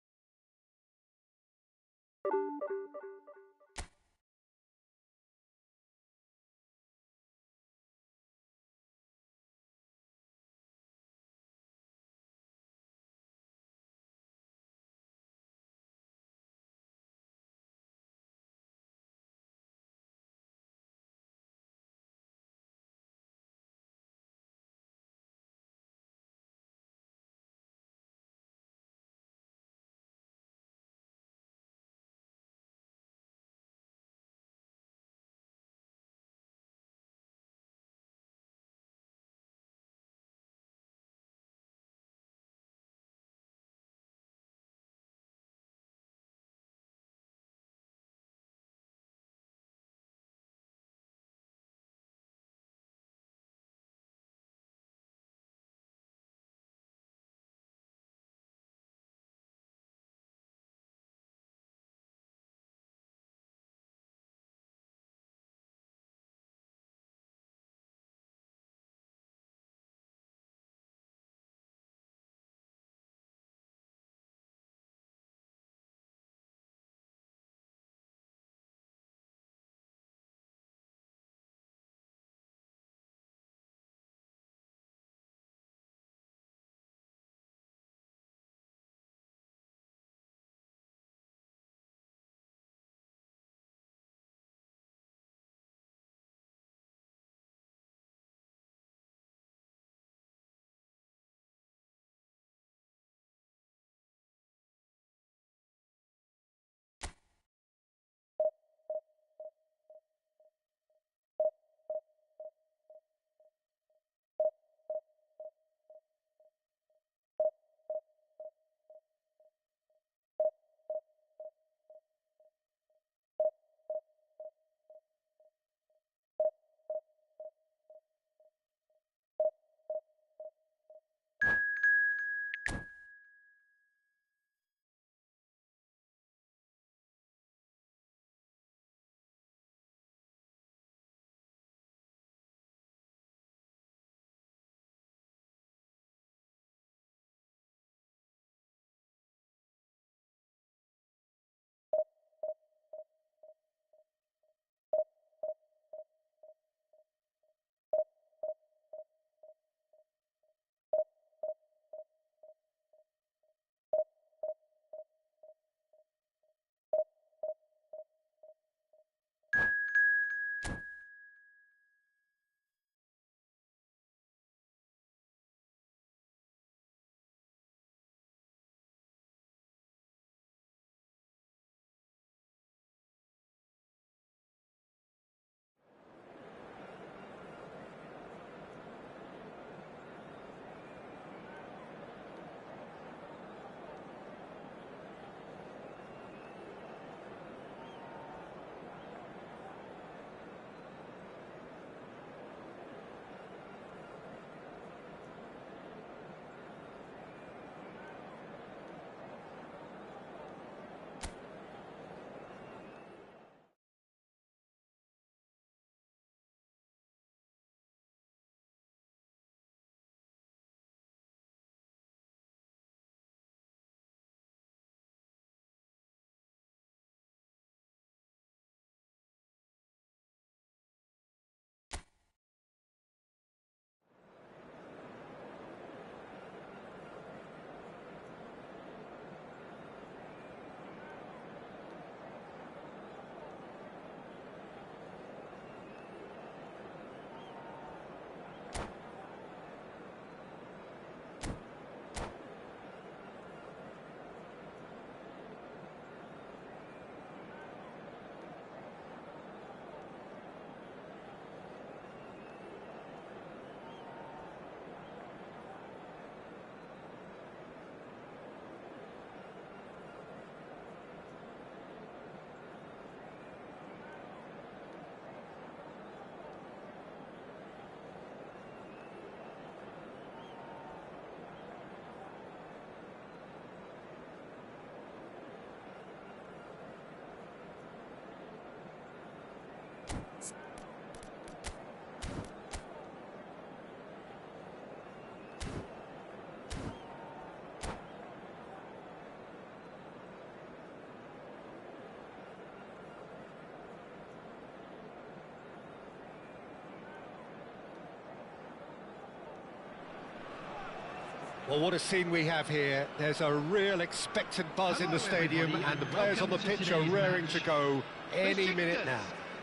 G: Well, what a scene we have here. There's a real expectant buzz in the stadium, and the players on the pitch are raring to go any minute now.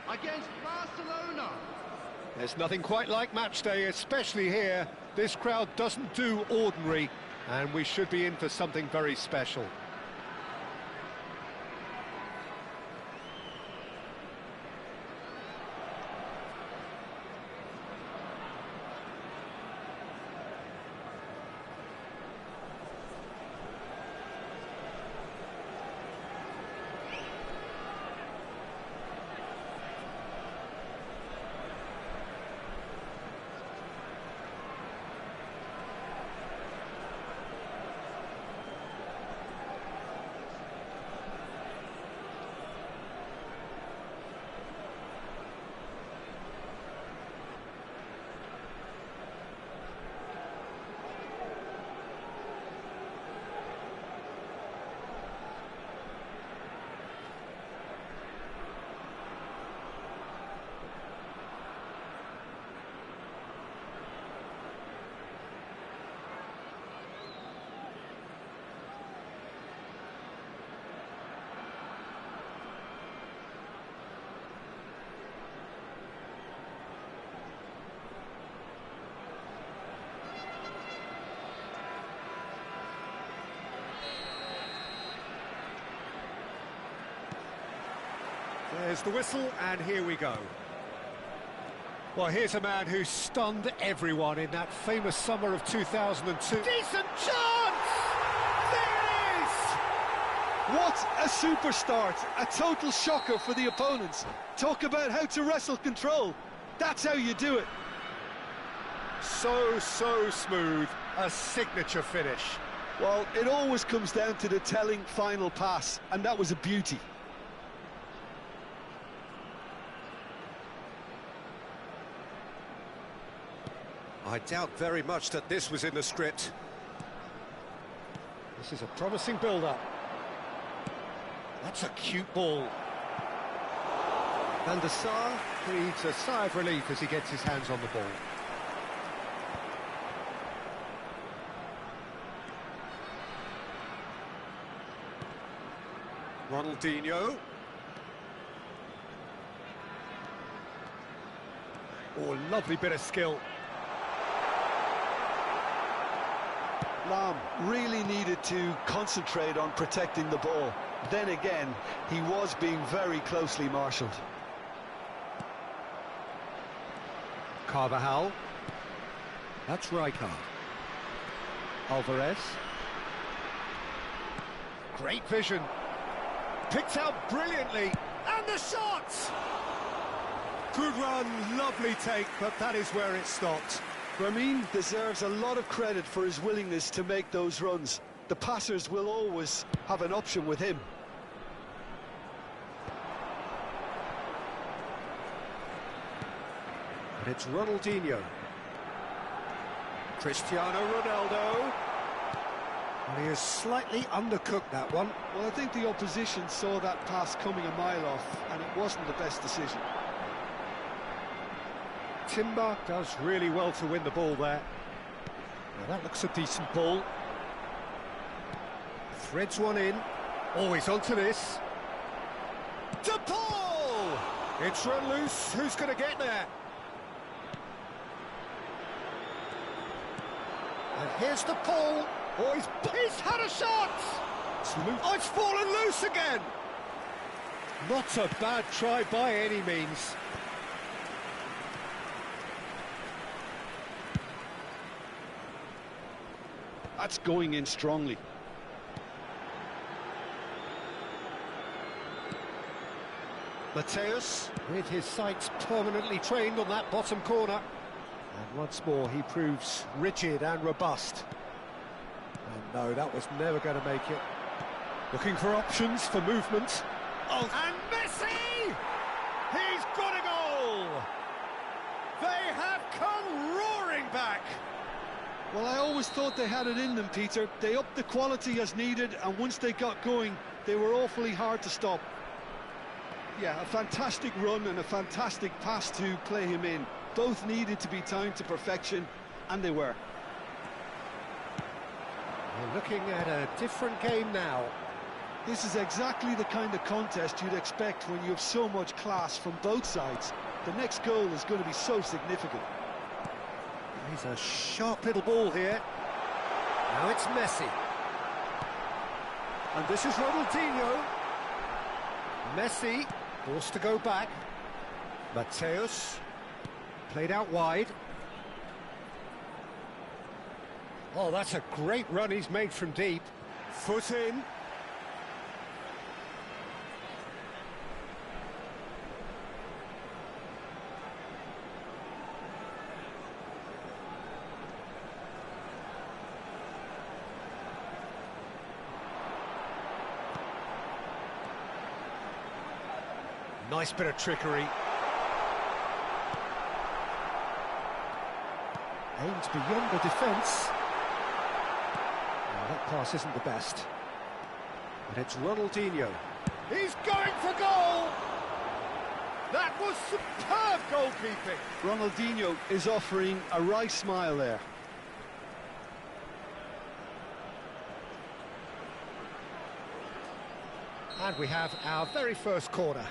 B: Against Barcelona.
G: There's nothing quite like match day, especially here. This crowd doesn't do ordinary, and we should be in for something very special. There's the whistle, and here we go. Well, here's a man who stunned everyone in that famous summer of 2002.
A: Decent chance! There it is!
C: What a super start! A total shocker for the opponents. Talk about how to wrestle control. That's how you do it.
G: So smooth. A signature finish.
C: Well, it always comes down to the telling final pass, and that was a beauty.
G: I doubt very much that this was in the script. This is a promising build-up. That's a cute ball. Van der Sar breathes a sigh of relief as he gets his hands on the ball. Ronaldinho. Oh, lovely bit of skill.
C: Lam really needed to concentrate on protecting the ball. Then again, he was being very closely marshalled.
G: Carvajal. That's Rijkaard. Alvarez. Great vision. Picked out brilliantly.
A: And the shot!
G: Good run, lovely take, but that is where it stopped.
C: Ramin deserves a lot of credit for his willingness to make those runs. The passers will always have an option with him.
G: And it's Ronaldinho. Cristiano Ronaldo. And he has slightly undercooked that one.
C: Well, I think the opposition saw that pass coming a mile off, and it wasn't the best decision.
G: Timber does really well to win the ball there. Now that looks a decent ball. Threads one in. Oh, he's onto this.
A: To Paul!
G: It's run loose. Who's going to get there? And here's the Paul.
A: Oh, he's had a shot!
G: Oh, it's fallen loose again. Not a bad try by any means.
C: That's going in strongly.
G: Mateus, with his sights permanently trained on that bottom corner. And once more, he proves rigid and robust. And no, that was never going to make it. Looking for options for movement.
A: Oh, and Messi! He's got a goal! They have come roaring back!
C: Well, I always thought they had it in them, Peter. They upped the quality as needed, and once they got going, they were awfully hard to stop. Yeah, a fantastic run and a fantastic pass to play him in. Both needed to be timed to perfection, and they were.
G: We're looking at a different game now.
C: This is exactly the kind of contest you'd expect when you have so much class from both sides. The next goal is going to be so significant.
G: He's a sharp little ball here. Now it's Messi. And this is Ronaldinho. Messi forced to go back. Mateus played out wide. Oh, that's a great run he's made from deep. Foot in. Nice bit of trickery. Aims beyond the defence. That pass isn't the best. But it's Ronaldinho.
A: He's going for goal! That was superb goalkeeping!
C: Ronaldinho is offering a wry smile there.
G: And we have our very first corner.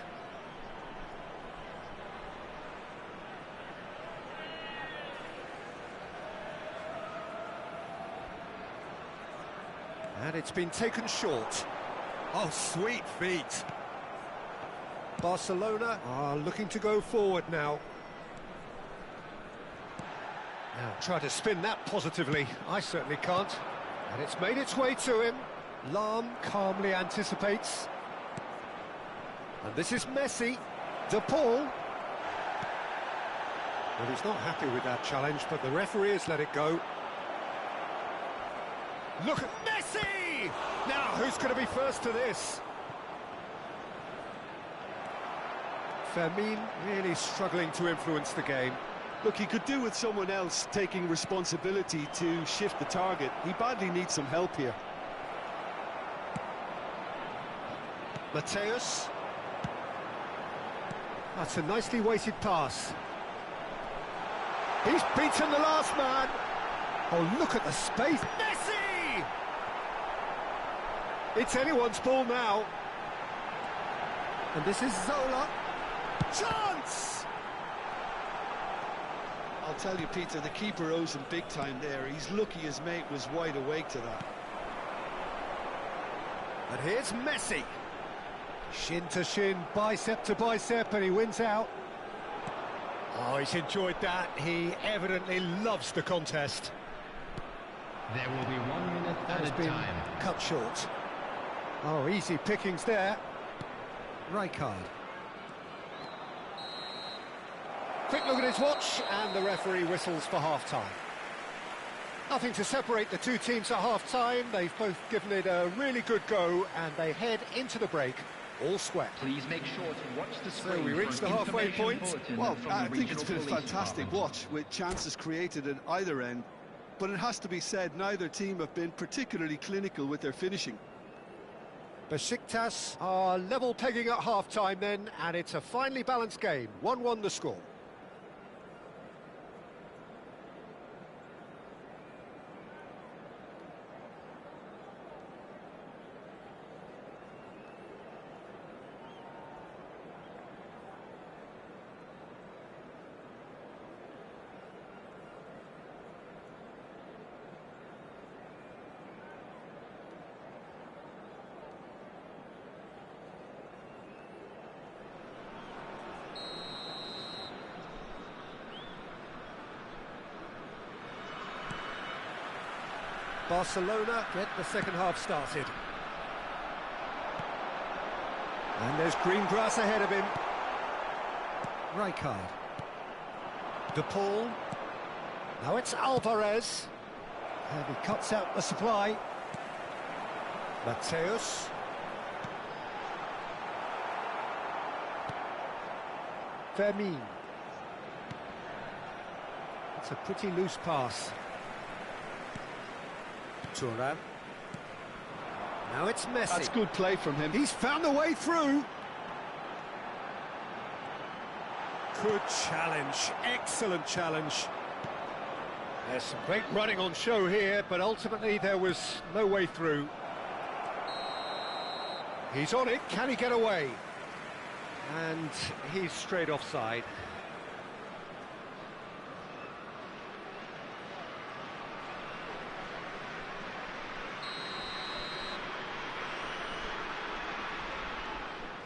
G: And it's been taken short.
A: Oh, sweet feet!
G: Barcelona are looking to go forward now. Now, try to spin that positively. I certainly can't. And it's made its way to him. Lahm calmly anticipates. And this is Messi. De Paul. Well, he's not happy with that challenge, but the referee has let it go. Look at Messi! Now, who's going to be first to this? Fermin really struggling to influence the game.
C: Look, he could do with someone else taking responsibility to shift the target. He badly needs some help here.
G: Mateus. That's a nicely weighted pass. He's beaten the last man. Oh, look at the space. Messi! It's anyone's ball now. And this is Zola. Chance!
C: I'll tell you, Peter, the keeper owes him big time there. He's lucky his mate was wide awake to that.
G: And here's Messi. Shin to shin, bicep to bicep, and he wins out. Oh, he's enjoyed that. He evidently loves the contest.
F: There will be 1 minute
G: Has
F: added
G: been
F: time.
G: cut short. Oh, easy pickings there. Rijkaard. Quick look at his watch, and the referee whistles for half-time. Nothing to separate the two teams at half-time. They've both given it a really good go, and they head into the break all sweat.
E: Please make sure to watch the
G: So
E: screen.
G: we reached
E: for
G: the
E: an
G: halfway
E: information
G: point.
E: bulletin
C: Well,
E: from
C: I
E: the
C: think it's been a
E: Regional Police
C: fantastic
E: Department.
C: watch with chances created at either end. But it has to be said, neither team have been particularly clinical with their finishing.
G: Besiktas are level pegging at half-time then, and it's a finely balanced game. 1-1 the score. Barcelona get the second half started. And there's green grass ahead of him. Rijkaard. De Paul. Now it's Alvarez. And he cuts out the supply. Mateus. Fermin. It's a pretty loose pass. Turan. Now it's Messi.
C: That's good play from him.
G: He's found a way through. Good challenge, excellent challenge. There's some great running on show here, but ultimately there was no way through. He's on it, can he get away? And he's straight offside.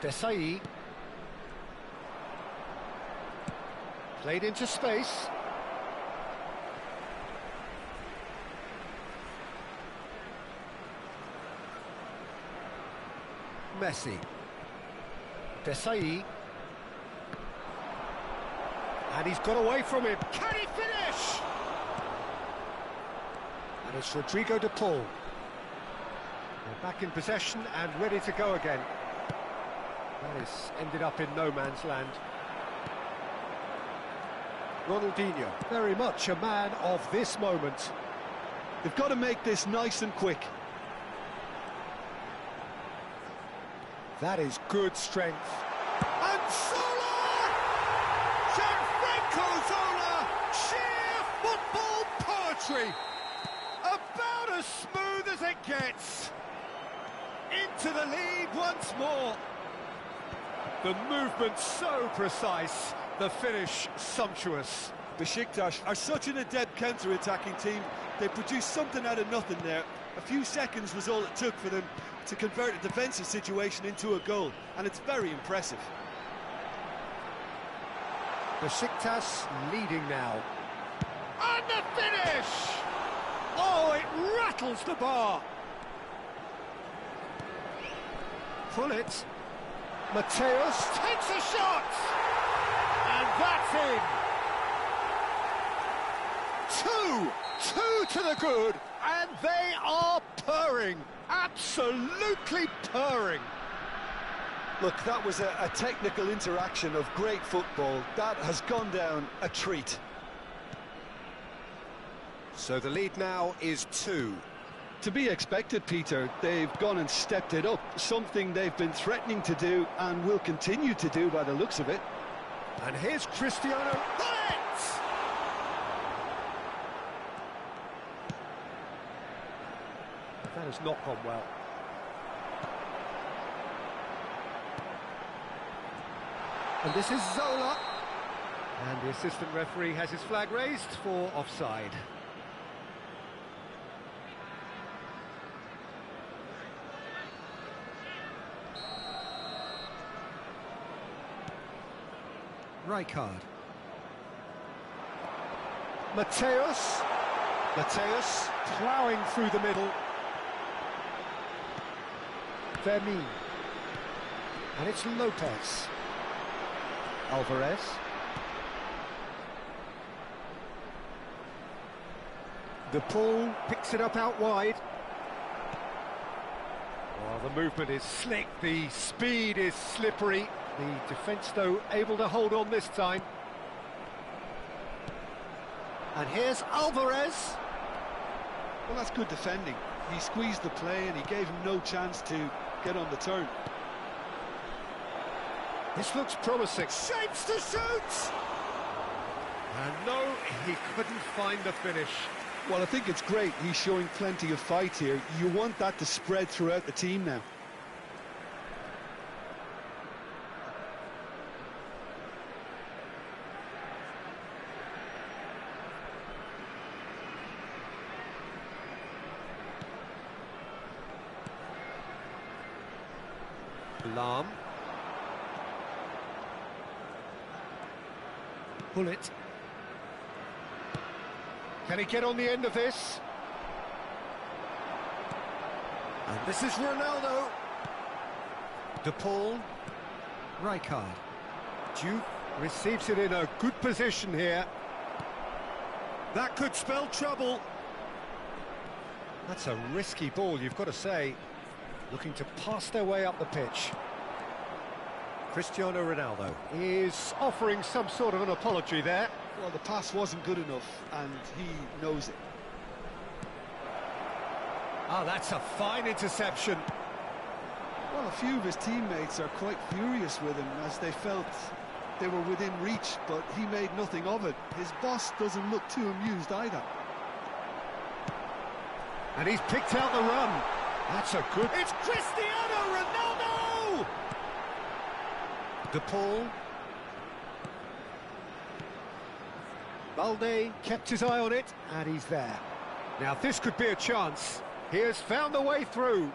G: Desai. Played into space. Messi. Desai. And he's got away from him.
A: Can he finish?
G: And it's Rodrigo de Paul. They're back in possession and ready to go again. That is ended up in no man's land. Ronaldinho, very much a man of this moment.
C: They've got to make this nice and quick.
G: That is good strength.
A: And Zola! Gianfranco Zola! Sheer football poetry! About as smooth as it gets. Into the lead once more.
G: The movement so precise, the finish sumptuous.
D: Besiktas are such an adept counter-attacking team. They produced something out of nothing there. A few seconds was all it took for them to convert a defensive situation into a goal, and it's very impressive.
G: Besiktas leading now.
A: And the finish! Oh, it rattles the bar.
G: Pull it. Mateus
A: Takes a shot! And that's in. Two to the good, and they are purring. Absolutely purring.
C: Look, that was a technical interaction of great football. That has gone down a treat.
G: So the lead now is 2.
C: To be expected, Peter. They've gone and stepped it up, something they've been threatening to do and will continue to do by the looks of it.
G: And here's Cristiano.
A: Bullets!
G: That has not gone well. And this is Zola. And the assistant referee has his flag raised for offside. Rijkaard. Mateus. Mateus ploughing through the middle. Vermeer. And it's Lopez. Alvarez. De Paul picks it up out wide. Oh, the movement is slick, the speed is slippery. The defence, though, able to hold on this time. And here's Alvarez.
C: Well, that's good defending. He squeezed the play and he gave him no chance to get on the turn.
G: This looks promising.
A: Shapes to shoot!
G: And no, he couldn't find the finish.
C: Well, I think it's great. He's showing plenty of fight here. You want that to spread throughout the team now.
G: Lam. Pull it. Can he get on the end of this? And this is Ronaldo. De Paul. Rijkaard. Duke receives it in a good position here. That could spell trouble. That's a risky ball, you've got to say. Looking to pass their way up the pitch. Cristiano Ronaldo is offering some sort of an apology there.
C: Well, the pass wasn't good enough, and he knows it.
G: Ah, that's a fine interception.
C: Well, a few of his teammates are quite furious with him, as they felt they were within reach, but he made nothing of it. His boss doesn't look too amused either.
G: And he's picked out the run. That's a good...
A: It's Cristiano Ronaldo!
G: De Paul. Balde kept his eye on it, and he's there. Now this could be a chance. He has found the way through.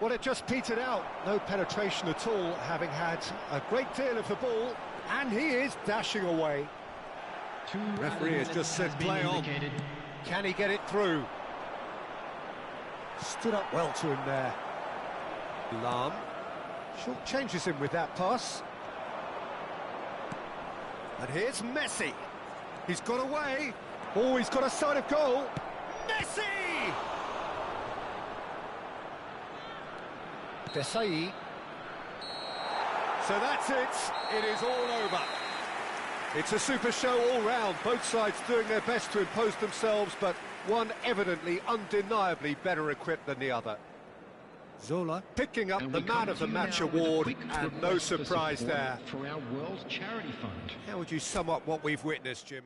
G: Well, it just petered out. No penetration at all, having had a great deal of the ball, and he is dashing away.
A: Referee has just said play on.
G: Can he get it through? Stood up well to him there. Lam. Short changes him with that pass.
A: And here's Messi.
G: He's got away. Oh, he's got a sight of goal.
A: Messi!
G: Desai.
A: So that's it. It is all over.
G: It's a super show all round. Both sides doing their best to impose themselves, but one evidently, undeniably better equipped than the other.
A: Zola
G: Picking up the Man of the Match award, and no surprise there.
E: For our World Charity Fund.
G: How would you sum up what we've witnessed, Jim?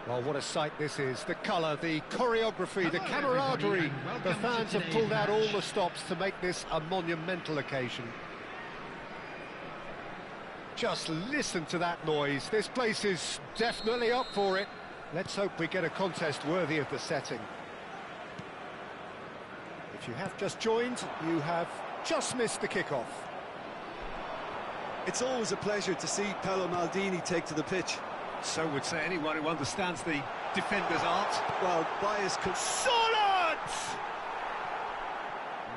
G: Well, what a sight this is. The colour, the choreography, the camaraderie. The fans have pulled out all the stops to make this a monumental occasion. Just listen to that noise. This place is definitely up for it. Let's hope we get a contest worthy of the setting. If you have just joined, you have just missed the kickoff.
C: It's always a pleasure to see Paolo Maldini take to the pitch.
G: So would say anyone who understands the defender's art.
C: Well, bias
A: Solid!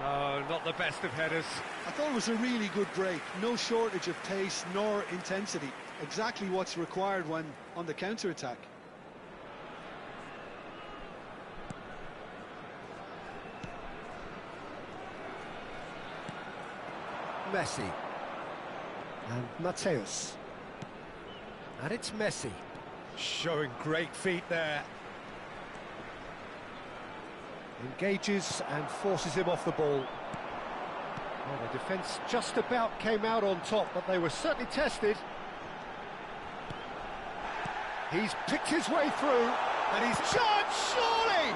G: No, not the best of headers.
C: I thought it was a really good break. No shortage of pace nor intensity. Exactly what's required when on the counter-attack.
G: Messi. And Mateus. And it's Messi. Showing great feet there. Engages and forces him off the ball. Well, the defence just about came out on top, but they were certainly tested. He's picked his way through, and he's
A: Chance, surely!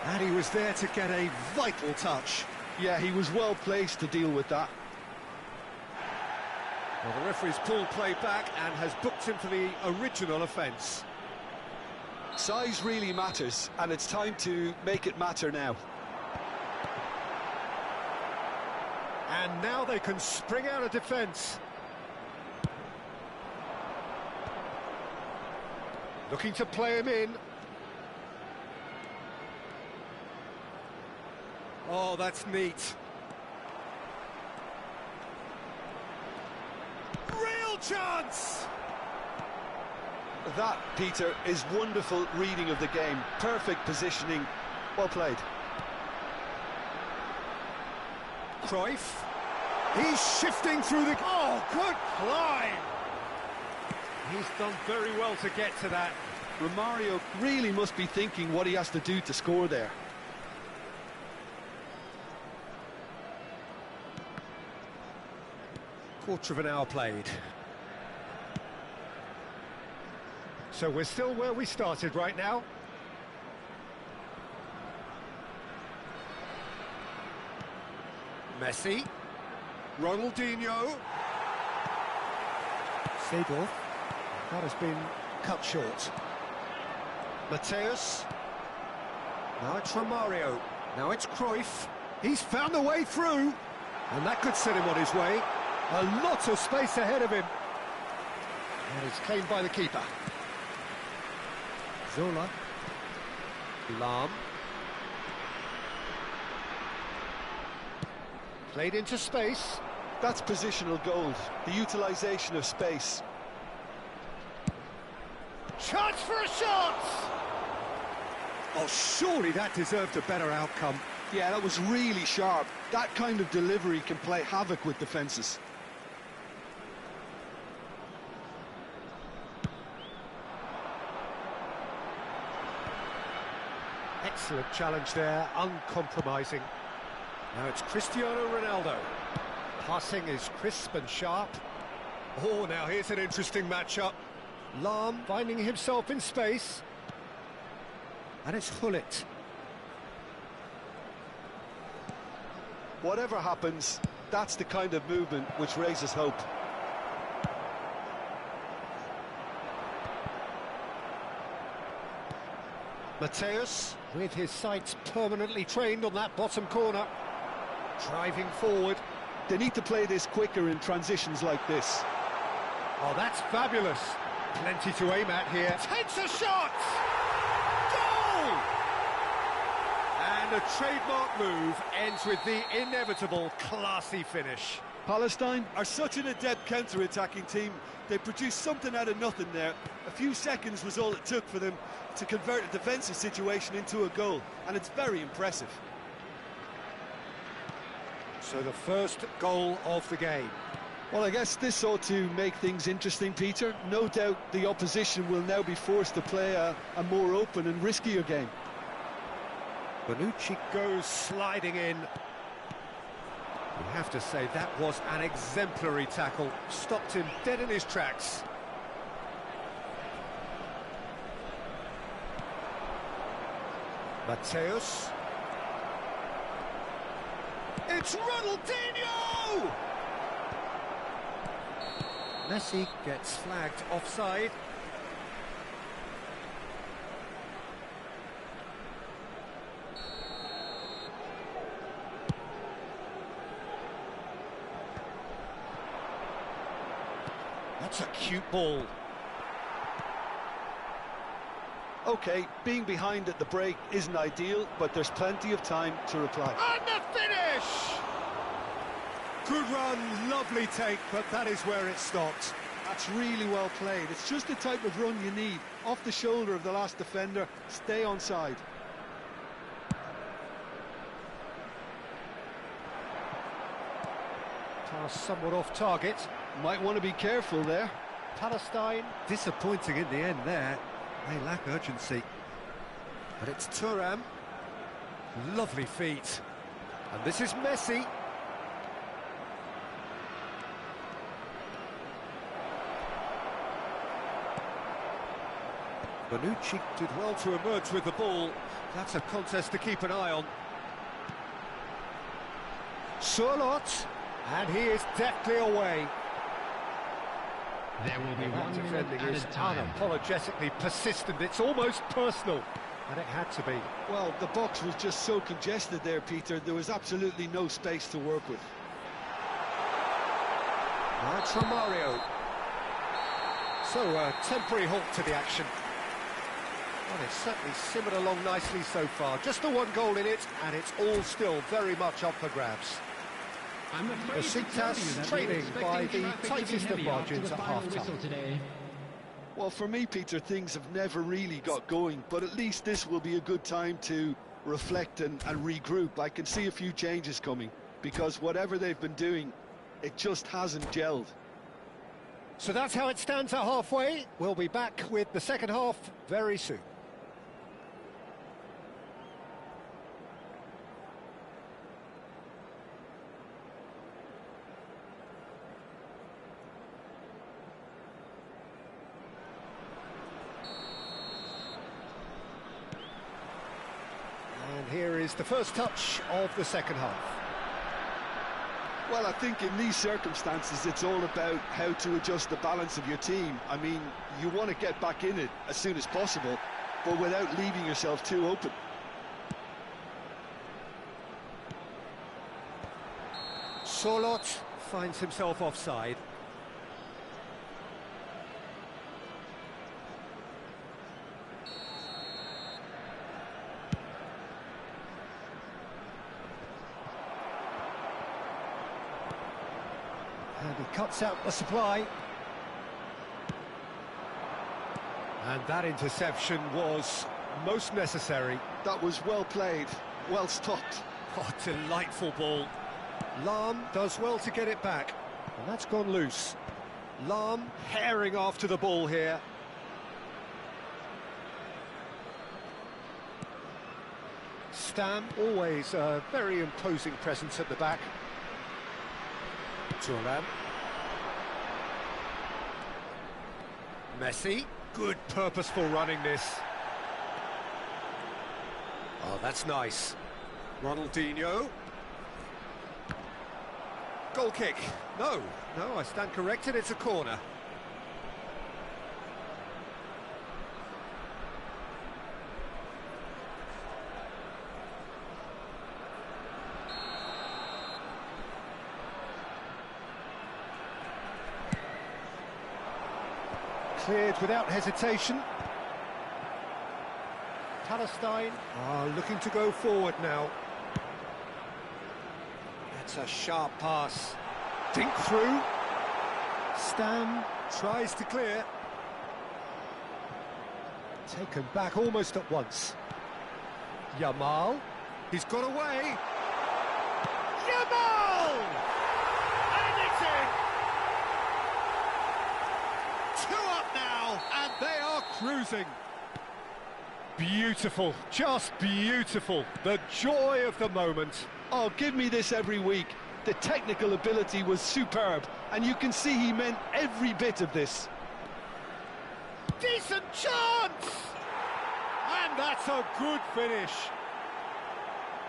G: And he was there to get a vital touch.
C: Yeah, he was well placed to deal with that.
G: Well, the referee's pulled play back and has booked him for the original offence.
C: Size really matters, and it's time to make it matter now.
G: And now they can spring out of defence. Looking to play him in. Oh, that's neat.
A: Real chance!
C: That, Peter, is wonderful reading of the game. Perfect positioning. Well played.
G: Cruyff. He's shifting through the...
A: Oh, good climb!
G: He's done very well to get to that.
C: Romario really must be thinking what he has to do to score there.
G: Quarter of an hour played. So we're still where we started right now. Messi. Ronaldinho. Seedorf. That has been cut short. Mateus. Now it's Romario. Now it's Cruyff. He's found a way through. And that could set him on his way. A lot of space ahead of him. And it's claimed by the keeper. Zola. Lam. Played into space.
C: That's positional gold, the utilisation of space.
A: Chance for a shot!
G: Oh, surely that deserved a better outcome.
C: Yeah, that was really sharp. That kind of delivery can play havoc with defences.
G: Excellent challenge there, uncompromising. Now it's Cristiano Ronaldo. Passing is crisp and sharp. Oh, now here's an interesting matchup. Lam finding himself in space. And it's Hullet.
C: Whatever happens, that's the kind of movement which raises hope.
G: Mateus, with his sights permanently trained on that bottom corner. Driving forward.
C: They need to play this quicker in transitions like this.
G: Oh, that's fabulous. Plenty to aim at here.
A: Takes a shot!
G: Goal! And a trademark move ends with the inevitable classy finish.
D: Palestine are such an adept counter-attacking team. They produced something out of nothing there. A few seconds was all it took for them to convert a defensive situation into a goal, and it's very impressive.
G: So the first goal of the game.
C: Well, I guess this ought to make things interesting, Peter. No doubt the opposition will now be forced to play a more open and riskier game.
G: Bonucci goes sliding in. You have to say that was an exemplary tackle. Stopped him dead in his tracks. Mateus. It's Ronaldinho! Messi gets flagged offside. That's a cute ball.
C: OK, being behind at the break isn't ideal, but there's plenty of time to reply.
A: And the finish!
G: Good run, lovely take, but that is where it stopped.
C: That's really well played. It's just the type of run you need. Off the shoulder of the last defender, stay onside.
G: Pass somewhat off target.
C: Might want to be careful there.
G: Palestine, disappointing in the end there. They lack urgency. But it's Thuram. Lovely feet. And this is Messi. Bonucci did well to emerge with the ball. That's a contest to keep an eye on. Surlot, and he is deftly away.
E: There will be
G: That
E: 1 minute
G: defending
E: at
G: is
E: a time.
G: unapologetically persistent. It's almost personal, and it had to be.
C: Well, the box was just so congested there, Peter. There was absolutely no space to work with.
G: That's Romario. So, a temporary halt to the action. Well, it's certainly simmered along nicely so far. Just the one goal in it, and it's all still very much up for grabs.
E: I'm afraid to tell you
G: Besiktas
E: that
G: trailing
E: we're
G: by
E: expecting
G: the
E: traffic to be
G: tightest of
E: heavy after
G: margins
E: the
G: at
E: final
G: half-time.
E: whistle today.
C: Well, for me, Peter, things have never really got going, but at least this will be a good time to reflect and regroup. I can see a few changes coming, because whatever they've been doing, it just hasn't gelled.
G: So that's how it stands at halfway. We'll be back with the second half very soon. And here is the first touch of the second half.
C: Well, I think in these circumstances, it's all about how to adjust the balance of your team. I mean, you want to get back in it as soon as possible, but without leaving yourself too open.
G: Surlot finds himself offside. And he cuts out the supply. And that interception was most necessary.
C: That was well played, well stopped.
G: Oh, delightful ball. Lahm does well to get it back. And that's gone loose. Lahm herring after the ball here. Stam, always a very imposing presence at the back. Thuram. Messi, good purposeful running this. Oh, that's nice. Ronaldinho. Goal kick. No, I stand corrected, it's a corner. Cleared without hesitation. Palestine are looking to go forward now. That's a sharp pass. Dink through. Stam tries to clear. Taken back almost at once. Yamal. He's got away.
A: Yamal! And it's in! 2 up now, and they are cruising.
G: Beautiful, just beautiful. The joy of the moment.
C: Oh, give me this every week. The technical ability was superb, and you can see he meant every bit of this.
A: Decent chance! And that's a good finish.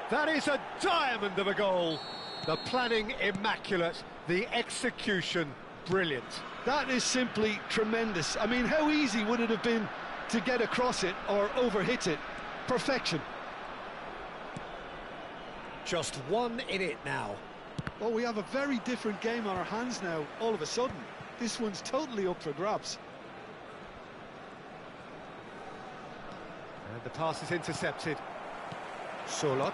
G: That is a diamond of a goal. The planning immaculate, the execution brilliant.
C: That is simply tremendous. I mean, how easy would it have been to get across it or overhit it? Perfection.
G: Just one in it now.
C: Well, we have a very different game on our hands now, all of a sudden. This one's totally up for grabs.
G: And the pass is intercepted. Solot.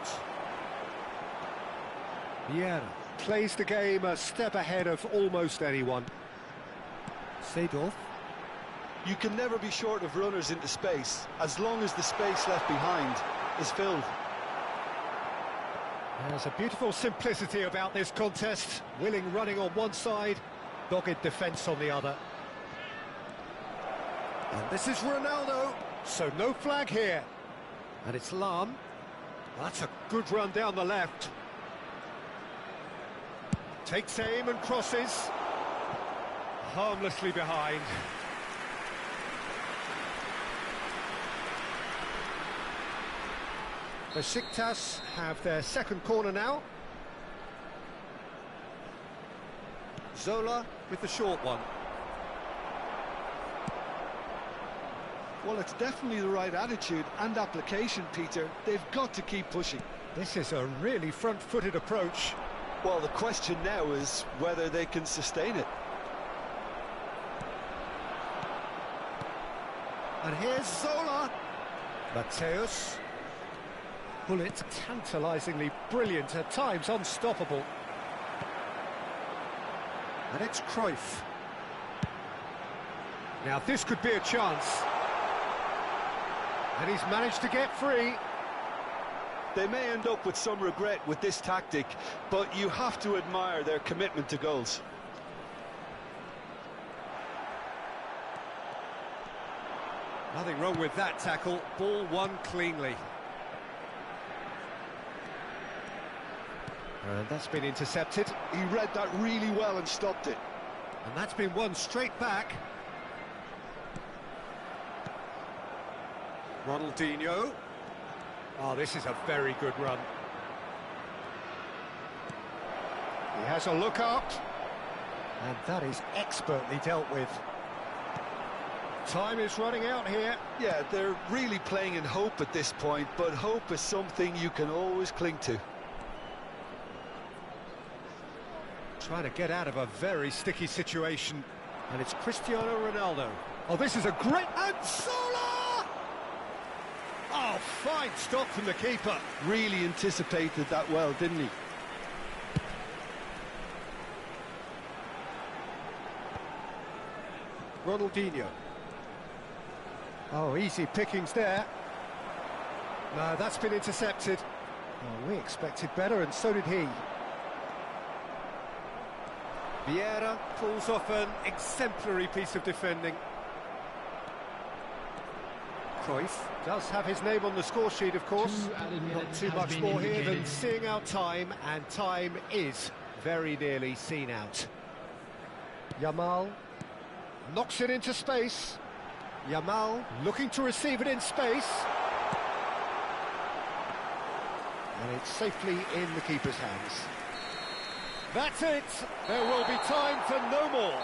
G: Vieira plays the game a step ahead of almost anyone. Seedorf.
C: You can never be short of runners into space, as long as the space left behind is filled.
G: There's a beautiful simplicity about this contest. Willing running on one side, dogged defence on the other. And this is Ronaldo, so no flag here. And it's Lam. That's a good run down the left. Takes aim and crosses. Harmlessly behind. Besiktas have their second corner now. Zola with the short one.
C: Well, it's definitely the right attitude and application, Peter. They've got to keep pushing.
G: This is a really front-footed approach.
C: Well, the question now is whether they can sustain it.
G: And here's Zola. Mateus. Bullet, tantalisingly brilliant, at times unstoppable. And it's Cruyff. Now this could be a chance. And he's managed to get free.
C: They may end up with some regret with this tactic, but you have to admire their commitment to goals.
G: Nothing wrong with that tackle. Ball won cleanly. And that's been intercepted.
C: He read that really well and stopped it.
G: And that's been won straight back. Ronaldinho. Oh, this is a very good run. He has a look up. And that is expertly dealt with. Time is running out here.
C: Yeah, they're really playing in hope at this point, but hope is something you can always cling to.
G: Trying to get out of a very sticky situation. And it's Cristiano Ronaldo. Oh, this is a great... And Zola! Oh, fine stop from the keeper.
C: Really anticipated that well, didn't he?
G: Ronaldinho. Oh, easy pickings there. No, that's been intercepted. Oh, we expected better, and so did he. Vieira pulls off an exemplary piece of defending. Cruyff does have his name on the score sheet, of course. Not too much more here than seeing out time, and time is very nearly seen out. Yamal knocks it into space. Yamal looking to receive it in space. And it's safely in the keeper's hands. That's it. There will be time for no more.